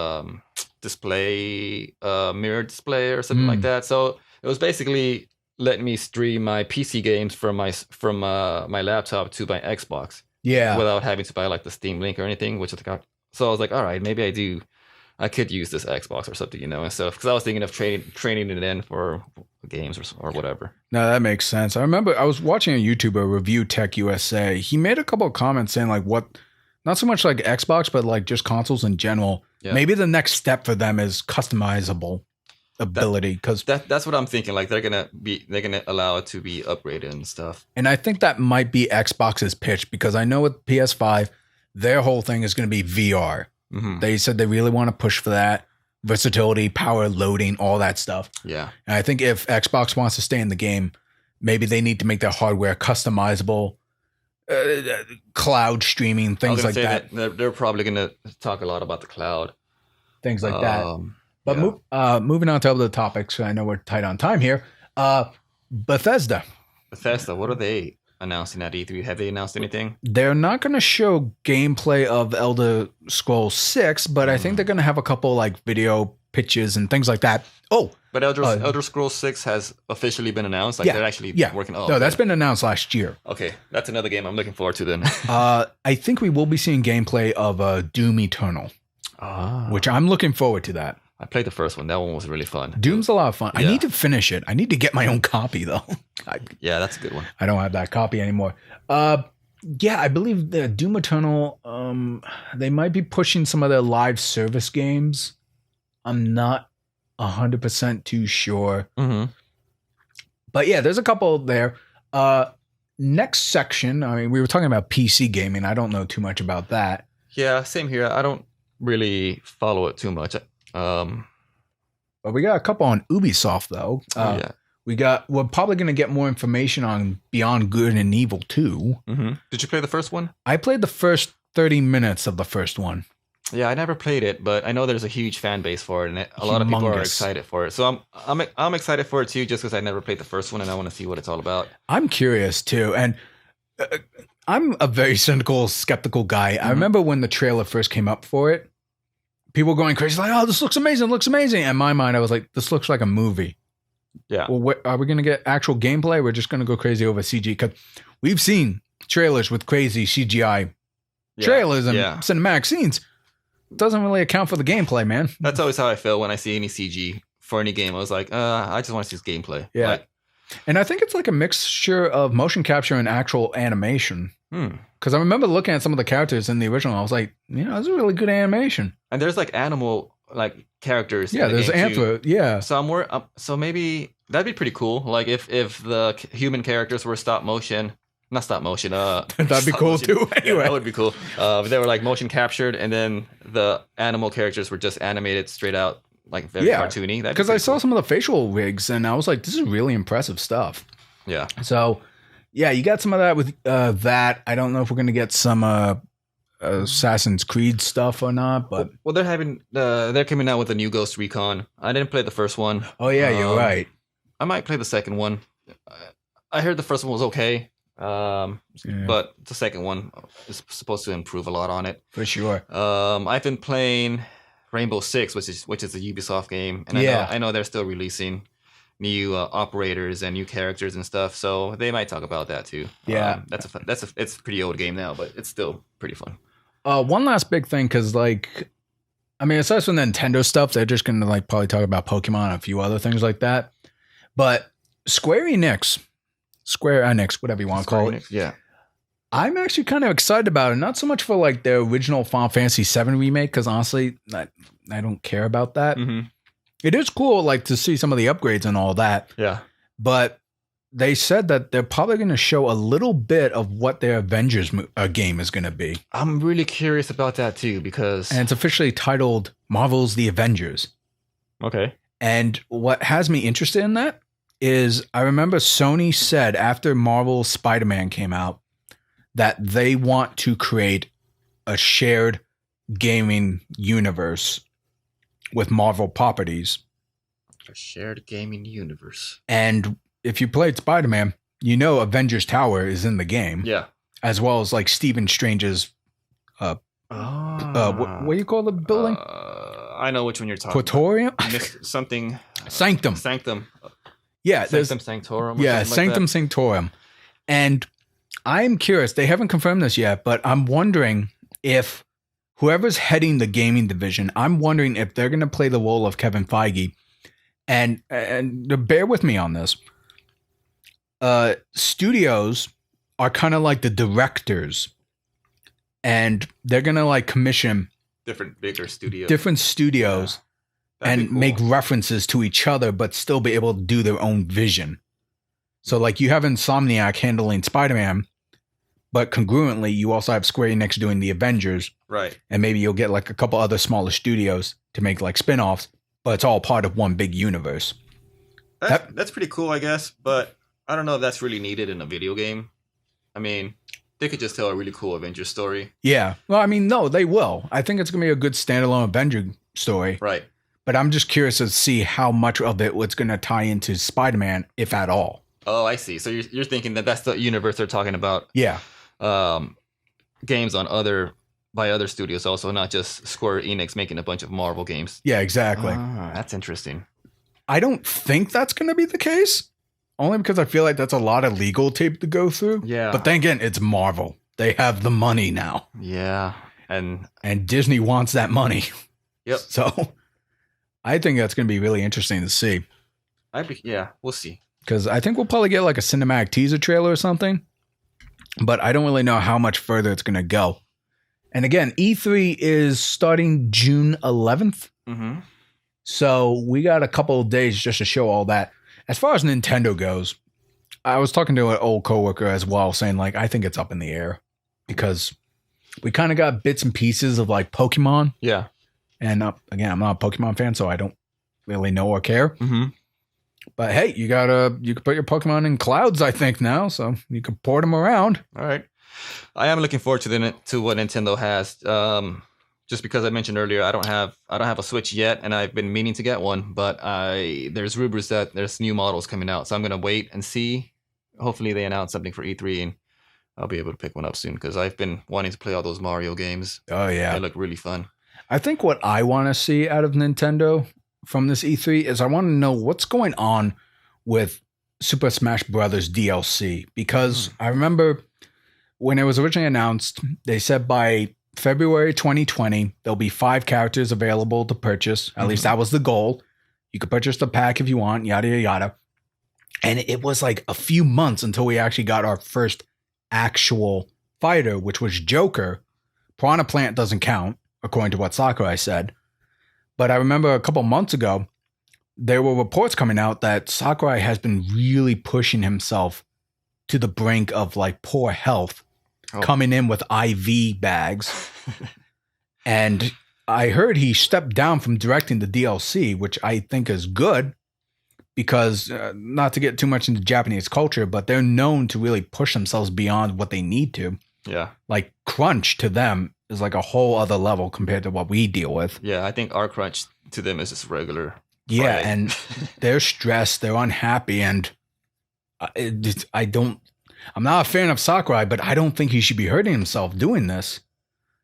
Mirror Display or something like that. So it was basically letting me stream my PC games from my laptop to my Xbox. Yeah. Without having to buy like the Steam Link or anything, which is like, so I was like, all right, maybe I could use this Xbox or something, and stuff. Because I was thinking of training it in for games or whatever. No, that makes sense. I remember I was watching a YouTuber review Tech USA. He made a couple of comments saying like not so much like Xbox, but like just consoles in general. Yeah. Maybe the next step for them is customizable ability, because that's what I'm thinking. Like they're gonna allow it to be upgraded and stuff. And I think that might be Xbox's pitch, because I know with PS5, their whole thing is going to be VR. Mm-hmm. They said they really want to push for that versatility, power loading, all that stuff. Yeah. And I think if Xbox wants to stay in the game, maybe they need to make their hardware customizable, cloud streaming, things like that. They're probably going to talk a lot about the cloud. Things like that. But moving on to other topics, I know we're tight on time here. Bethesda, what are they announcing at E3? Have they announced anything? They're not going to show gameplay of Elder Scrolls 6, but I think they're going to have a couple like video pitches and things like that. Oh, but Elder Scrolls 6 has officially been announced. Like they're actually working. Oh, no, that's been announced last year. Okay, that's another game I'm looking forward to then. I think we will be seeing gameplay of Doom Eternal, which I'm looking forward to that. I played the first one. That one was really fun. Doom's a lot of fun. Yeah. I need to finish it. I need to get my own copy though. Yeah, that's a good one. I don't have that copy anymore. Yeah, I believe the Doom Eternal, they might be pushing some of their live service games. I'm not 100% too sure. Mm-hmm. But yeah, there's a couple there. Next section, I mean, we were talking about PC gaming. I don't know too much about that. Yeah, same here. I don't really follow it too much. But we got a couple on Ubisoft, though. Yeah. We're probably going to get more information on Beyond Good and Evil 2. Mm-hmm. Did you play the first one? I played the first 30 minutes of the first one. Yeah, I never played it, but I know there's a huge fan base for it, and a lot of people are excited for it. So I'm excited for it too, just because I never played the first one, and I want to see what it's all about. I'm curious too, and I'm a very cynical, skeptical guy. Mm-hmm. I remember when the trailer first came up for it, people going crazy, like, "Oh, this looks amazing! Looks amazing!" In my mind, I was like, "This looks like a movie." Yeah. Well, are we going to get actual gameplay? We're just going to go crazy over CG because we've seen trailers with crazy CGI trailers and cinematic scenes. Doesn't really account for the gameplay, man. That's always how I feel when I see any CG for any game. I was like, I just want to see this gameplay. Yeah. And I think it's like a mixture of motion capture and actual animation. Because I remember looking at some of the characters in the original. I was like, this is a really good animation. And there's like animal characters. Yeah, there's anthro. Yeah. So maybe that'd be pretty cool. Like if the human characters were stop motion. Not stop motion. That'd be cool too. Anyway, that would be cool. They were like motion captured, and then the animal characters were just animated straight out, like very cartoony. Because I saw some of the facial rigs, and I was like, "This is really impressive stuff." Yeah. So, yeah, you got some of that with that. I don't know if we're gonna get some Assassin's Creed stuff or not, but they're coming out with a new Ghost Recon. I didn't play the first one. Oh yeah, you're right. I might play the second one. I heard the first one was okay. But the second one is supposed to improve a lot on it for sure. I've been playing Rainbow Six, which is a Ubisoft game, and I know they're still releasing new operators and new characters and stuff, so they might talk about that too. Yeah, it's a pretty old game now, but it's still pretty fun. One last big thing, because aside from the Nintendo stuff, they're just gonna probably talk about Pokemon and a few other things like that. But Square Enix, whatever you want to call it. Yeah. I'm actually kind of excited about it. Not so much for the original Final Fantasy VII remake, because honestly, I don't care about that. Mm-hmm. It is cool to see some of the upgrades and all that. Yeah. But they said that they're probably going to show a little bit of what their Avengers game is going to be. I'm really curious about that too, because... And it's officially titled Marvel's The Avengers. Okay. And what has me interested in that is I remember Sony said after Marvel's Spider-Man came out that they want to create a shared gaming universe with Marvel properties. A shared gaming universe. And if you played Spider-Man, Avengers Tower is in the game. Yeah. As well as Stephen Strange's what do you call the building? I know which one you're talking Praetorium? about. Something. Sanctum. Yeah, Sanctum Sanctorum. Yeah, Sanctum Sanctorum. And I'm curious, they haven't confirmed this yet, but I'm wondering if whoever's heading the gaming division, I'm wondering if they're going to play the role of Kevin Feige. And bear with me on this. Studios are kind of like the directors, and they're going to commission different studios. Yeah. And cool. Make references to each other, but still be able to do their own vision. So you have Insomniac handling Spider-Man, but congruently you also have Square Enix doing the Avengers. Right. And maybe you'll get a couple other smaller studios to make spin-offs, but it's all part of one big universe. That's pretty cool, I guess, but I don't know if that's really needed in a video game. They could just tell a really cool Avengers story. Yeah. Well, no, they will. I think it's going to be a good standalone Avenger story. Right. But I'm just curious to see how much of it was going to tie into Spider-Man, if at all. Oh, I see. So you're thinking that's the universe they're talking about. Yeah. Games on other by other studios also, not just Square Enix making a bunch of Marvel games. Yeah, exactly. That's interesting. I don't think that's going to be the case, only because I feel like that's a lot of legal tape to go through. Yeah. But then again, it's Marvel. They have the money now. Yeah. And Disney wants that money. Yep. So I think that's going to be really interesting to see. We'll see. Because I think we'll probably get like a cinematic teaser trailer or something. But I don't really know how much further it's going to go. And again, E3 is starting June 11th. Mm-hmm. So we got a couple of days just to show all that. As far as Nintendo goes, I was talking to an old coworker as well, saying like, I think it's up in the air. Because we kind of got bits and pieces of like Pokemon. Yeah. And again, I'm not a Pokemon fan, so I don't really know or care. Mm-hmm. But hey, you can put your Pokemon in clouds, I think now, so you can port them around. All right. I am looking forward to what Nintendo has. Just because I mentioned earlier, I don't have a Switch yet, and I've been meaning to get one. But there's rumors that there's new models coming out, so I'm gonna wait and see. Hopefully, they announce something for E3, and I'll be able to pick one up soon because I've been wanting to play all those Mario games. Oh yeah, they look really fun. I think what I want to see out of Nintendo from this E3 is I want to know what's going on with Super Smash Brothers DLC, because I remember when it was originally announced, they said by February 2020 there'll be 5 characters available to purchase. At least that was the goal. You could purchase the pack if you want, yada yada yada. And it was like a few months until we actually got our first actual fighter, which was Joker. Piranha Plant doesn't count, according to what Sakurai said. But I remember a couple months ago, there were reports coming out that Sakurai has been really pushing himself to the brink of like poor health, coming in with IV bags. And I heard he stepped down from directing the DLC, which I think is good because not to get too much into Japanese culture, but they're known to really push themselves beyond what they need to. Yeah. Like crunch to them is like a whole other level compared to what we deal with. Yeah, I think our crunch to them is just regular. Yeah, Friday. and they're stressed, they're unhappy, and I'm not a fan of Sakurai, but I don't think he should be hurting himself doing this.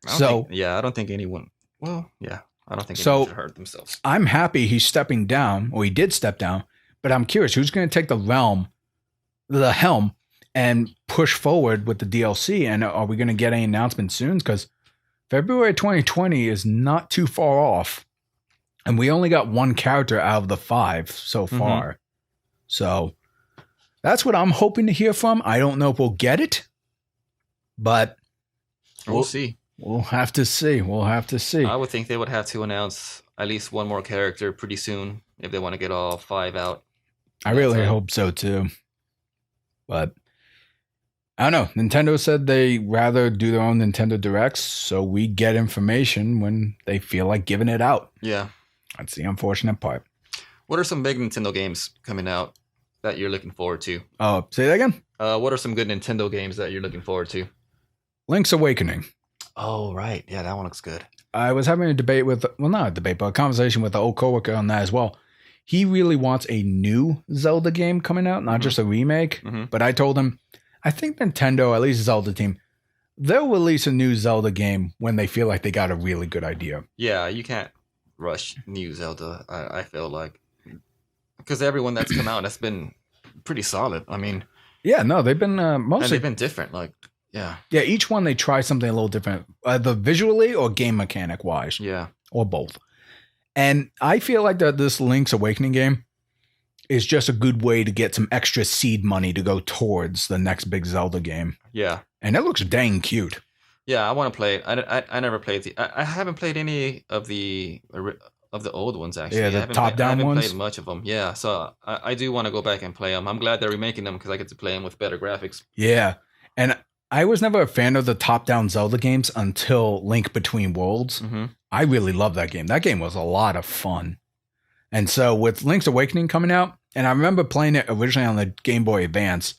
I don't think anyone. Well, yeah, I don't think anyone should hurt themselves. I'm happy he's stepping down, or he did step down, but I'm curious who's going to take the helm, and push forward with the DLC, and are we going to get any announcements soon? Because February 2020 is not too far off. And we only got 1 character out of the 5 so far. So that's what I'm hoping to hear from. I don't know if we'll get it, but we'll see. We'll have to see. I would think they would have to announce at least 1 more character pretty soon if they want to get all 5 out. I really hope so too. But I don't know. Nintendo said they rather do their own Nintendo Directs, so we get information when they feel like giving it out. Yeah. That's the unfortunate part. What are some big Nintendo games coming out that you're looking forward to? Oh, say that again? What are some good Nintendo games that you're looking forward to? Link's Awakening. Oh, right. Yeah, that one looks good. I was having a debate not a debate, but a conversation with the old coworker on that as well. He really wants a new Zelda game coming out, not just a remake. But I told him, I think Nintendo, at least Zelda team, they'll release a new Zelda game when they feel like they got a really good idea. Yeah, you can't rush new Zelda, I feel like. Because everyone that's come out has been pretty solid. I mean... Yeah, no, they've been mostly... And they've been different, like, yeah. Yeah, each one they try something a little different, either visually or game mechanic-wise. Yeah. Or both. And I feel like that this Link's Awakening game is just a good way to get some extra seed money to go towards the next big Zelda game. Yeah. And it looks dang cute. Yeah, I want to play it. I never played I haven't played any of the old ones, actually. Yeah, the top-down ones? I haven't played much of them. Yeah, so I do want to go back and play them. I'm glad they're remaking them because I get to play them with better graphics. Yeah, and I was never a fan of the top-down Zelda games until Link Between Worlds. I really love that game. That game was a lot of fun. And so with Link's Awakening coming out, and I remember playing it originally on the Game Boy Advance,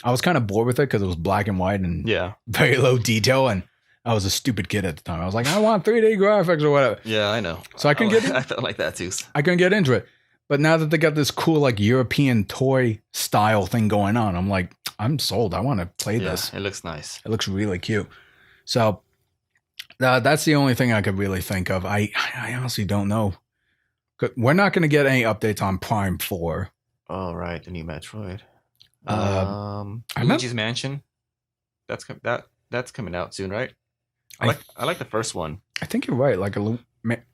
I was kind of bored with it because it was black and white and very low detail, and I was a stupid kid at the time. I was like, I want 3D graphics or whatever. Yeah, I know. So I couldn't get in. I felt like that too. I couldn't get into it. But now that they got this cool like European toy style thing going on, I'm like, I'm sold. I want to play this. It looks nice. It looks really cute. So That's the only thing I could really think of. I honestly don't know. We're not going to get any updates on Prime 4. Oh, right, the new Metroid. Luigi's Mansion. That's coming out soon, right? I like the first one. I think you're right. Like a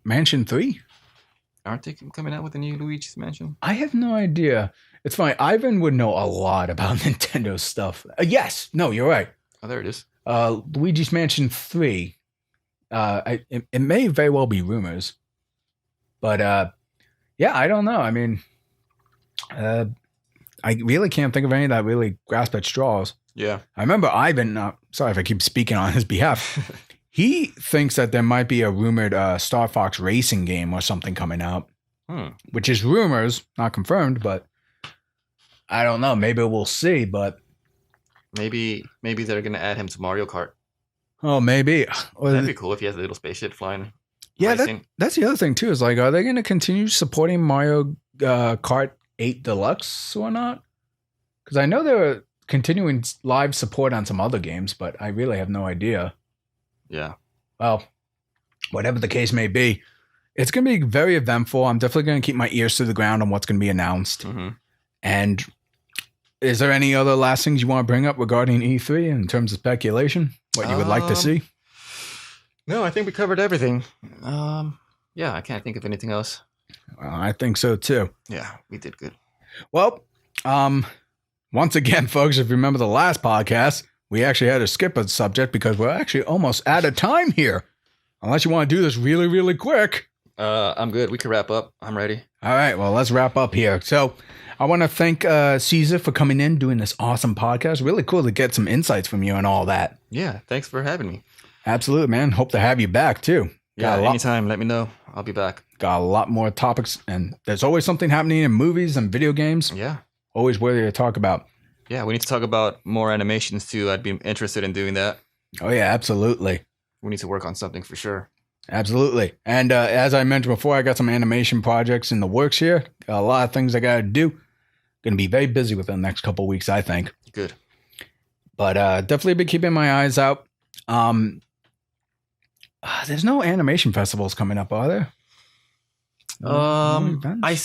Mansion 3? Aren't they coming out with a new Luigi's Mansion? I have no idea. It's funny. Ivan would know a lot about Nintendo stuff. Yes. No, you're right. Oh, there it is. Luigi's Mansion 3. It may very well be rumors. But, yeah, I don't know. I mean, I really can't think of any that really grasp at straws. Yeah. I remember Ivan, sorry if I keep speaking on his behalf, he thinks that there might be a rumored Star Fox racing game or something coming out, which is rumors, not confirmed, but I don't know. Maybe we'll see, but... Maybe they're going to add him to Mario Kart. Oh, maybe. That'd be cool if he has a little spaceship flying. Yeah, that's the other thing, too, is like, are they going to continue supporting Mario Kart 8 Deluxe or not? Because I know they were continuing live support on some other games, but I really have no idea. Yeah. Well, whatever the case may be, it's going to be very eventful. I'm definitely going to keep my ears to the ground on what's going to be announced. Mm-hmm. And is there any other last things you want to bring up regarding E3 in terms of speculation? What you would like to see? No, I think we covered everything. Yeah, I can't think of anything else. Well, I think so too. Yeah, we did good. Well, once again, folks, if you remember the last podcast, we actually had to skip a subject because we're actually almost out of time here. Unless you want to do this really, really quick. I'm good. We can wrap up. I'm ready. All right. Well, let's wrap up here. So I want to thank Cesar for coming in, doing this awesome podcast. Really cool to get some insights from you and all that. Yeah. Thanks for having me. Absolutely, man. Hope to have you back, too. Yeah, anytime. Let me know. I'll be back. Got a lot more topics, and there's always something happening in movies and video games. Yeah. Always worthy to talk about. Yeah, we need to talk about more animations, too. I'd be interested in doing that. Oh, yeah, absolutely. We need to work on something for sure. Absolutely. And as I mentioned before, I got some animation projects in the works here. Got a lot of things I got to do. Going to be very busy within the next couple of weeks, I think. Good. But definitely be keeping my eyes out. There's no animation festivals coming up, are there? I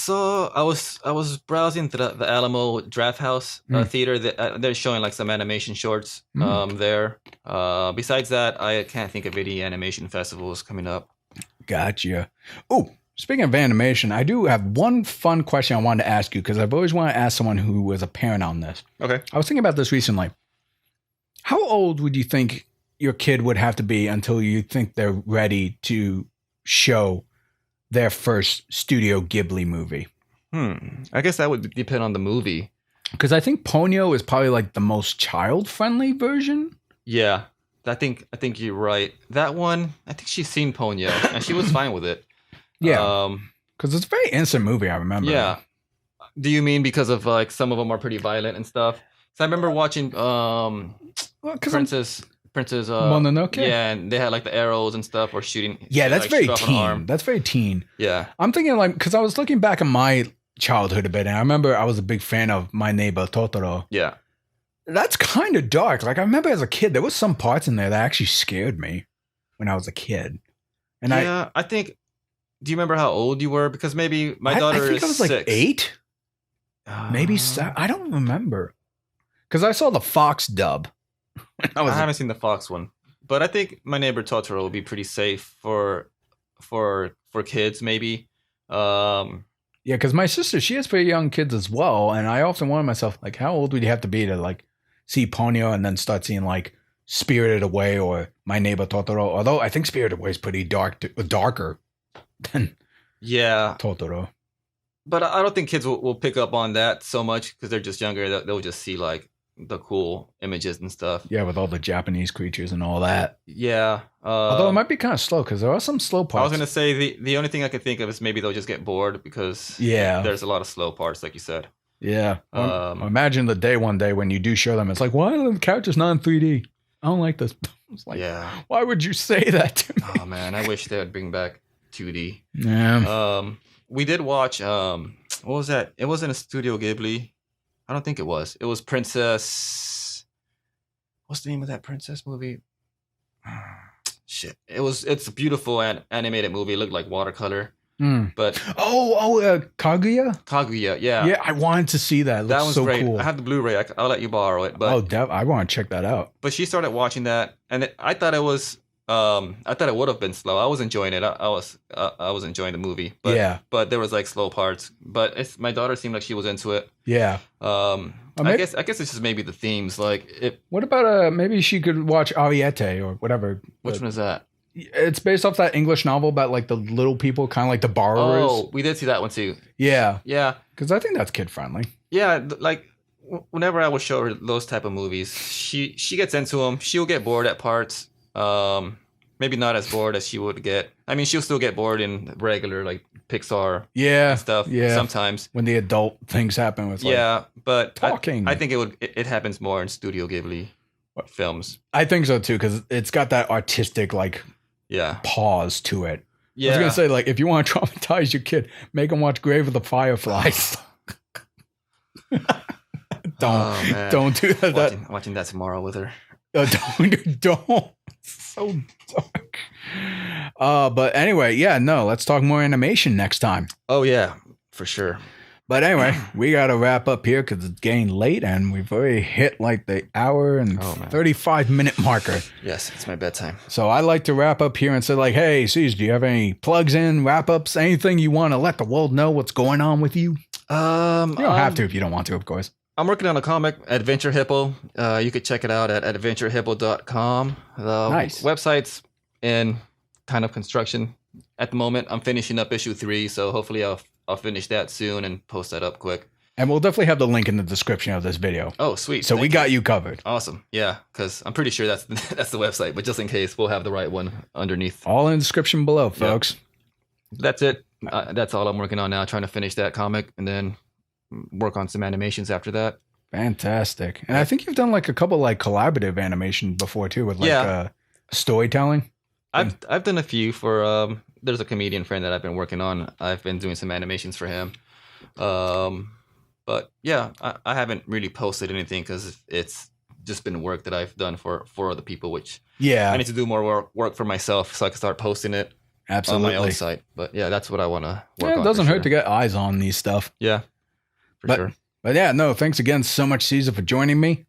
was browsing the Alamo Draft House theater. They're showing like some animation shorts there. Besides that, I can't think of any animation festivals coming up. Gotcha. Oh, speaking of animation, I do have one fun question I wanted to ask you because I've always wanted to ask someone who was a parent on this. Okay. I was thinking about this recently. How old would you think your kid would have to be until you think they're ready to show their first Studio Ghibli movie? I guess that would depend on the movie. Because I think Ponyo is probably like the most child-friendly version. Yeah, I think you're right. That one, I think she's seen Ponyo, and she was fine with it. Yeah, because it's a very innocent movie, I remember. Yeah. Do you mean because of like some of them are pretty violent and stuff? So I remember watching Princess Mononoke. Yeah, and they had like the arrows and stuff or shooting. Yeah, that's like, very teen. That's very teen. Yeah. I'm thinking like, because I was looking back at my childhood a bit, and I remember I was a big fan of My Neighbor Totoro. Yeah. That's kind of dark. Like I remember as a kid, there was some parts in there that actually scared me when I was a kid. And I think, do you remember how old you were? Because maybe my daughter I think I was 6. Like 8. Maybe 7. I don't remember. Because I saw the Fox dub. I haven't seen the Fox one, but I think My Neighbor Totoro will be pretty safe for kids, maybe. Yeah, because my sister, she has pretty young kids as well, and I often wonder myself, like, how old would you have to be to like see Ponyo and then start seeing like Spirited Away or My Neighbor Totoro? Although I think Spirited Away is pretty darker than Totoro. But I don't think kids will pick up on that so much because they're just younger. They'll just see like the cool images and stuff. Yeah, with all the Japanese creatures and all that. Yeah. Although it might be kind of slow because there are some slow parts. I was going to say the only thing I could think of is maybe they'll just get bored because there's a lot of slow parts, like you said. Yeah. Imagine the day one day when you do show them, it's like, why are the characters not in 3D? I don't like this. It's like, why would you say that to me? Oh, man. I wish they would bring back 2D. Yeah. We did watch, what was that? It wasn't a Studio Ghibli. I don't think it was. It was Princess. What's the name of that princess movie? Shit. It's a beautiful animated movie. It looked like watercolor. But Kaguya. yeah. Yeah, I wanted to see that. It That looks was so great. cool. I have the Blu-ray. I'll let you borrow it. But I want to check that out. But she started watching that, and I thought it was. I thought it would have been slow. I was enjoying it. I was enjoying the movie. But, yeah. But there was like slow parts. But my daughter seemed like she was into it. Yeah. I guess it's just maybe the themes. Like what about maybe she could watch Ariete or whatever. Which one is that? It's based off that English novel about like the little people, kind of like the borrowers. Oh, we did see that one too. Yeah. Yeah. Because I think that's kid friendly. Yeah, like whenever I would show her those type of movies, she gets into them. She'll get bored at parts. Maybe not as bored as she would get. I mean, she'll still get bored in regular like Pixar stuff. Yeah. Sometimes when the adult things happen with but talking. I think it happens more in Studio Ghibli films. I think so too, because it's got that artistic like pause to it. Yeah. I was gonna say, like, if you want to traumatize your kid, make them watch Grave of the Fireflies. Don't do that. Watching that tomorrow with her. Don't. So dark. But anyway, let's talk more animation next time. Oh yeah, for sure. But anyway, we got to wrap up here because it's getting late and we've already hit like the hour and 35-minute marker. Yes, it's my bedtime. So I like to wrap up here and say like, hey, Cesar, do you have any plugs in, wrap-ups, anything you want to let the world know what's going on with you? You don't have to if you don't want to, of course. I'm working on a comic, Adventure Hippo. You could check it out at adventurehippo.com. The website's in kind of construction at the moment. I'm finishing up issue 3, so hopefully I'll finish that soon and post that up quick. And we'll definitely have the link in the description of this video. Oh, sweet. So we got you covered. Awesome. Yeah, because I'm pretty sure that's the website, but just in case, we'll have the right one underneath. All in the description below, folks. Yep. That's it. That's all I'm working on now, trying to finish that comic and then work on some animations after that. Fantastic. And I think you've done like a couple like collaborative animation before too with like storytelling. I've done a few for there's a comedian friend that I've been working on. I've been doing some animations for him. But yeah, I haven't really posted anything because it's just been work that I've done for other people, which I need to do more work for myself so I can start posting it on my own site. But yeah, that's what I want to work on. It doesn't hurt to get eyes on these stuff. Yeah, for sure. But yeah, no, thanks again so much, Cesar, for joining me.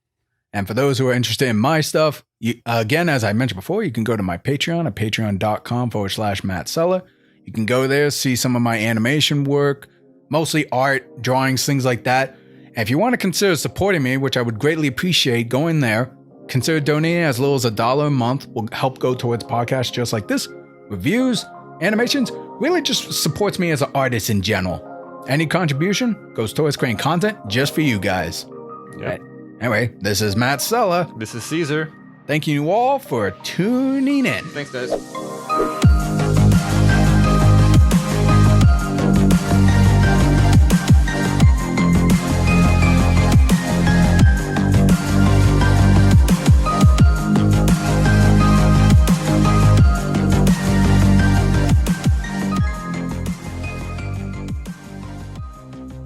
And for those who are interested in my stuff, again, as I mentioned before, you can go to my Patreon at patreon.com/Matt Sella. You can go there, see some of my animation work, mostly art, drawings, things like that. And if you want to consider supporting me, which I would greatly appreciate, go in there. Consider donating as little as $1 a month. Will help go towards podcasts just like this. Reviews, animations, really just supports me as an artist in general. Any contribution goes towards creating content just for you guys. Yep. Anyway, this is Matt Sella. This is Cesar. Thank you all for tuning in. Thanks, guys.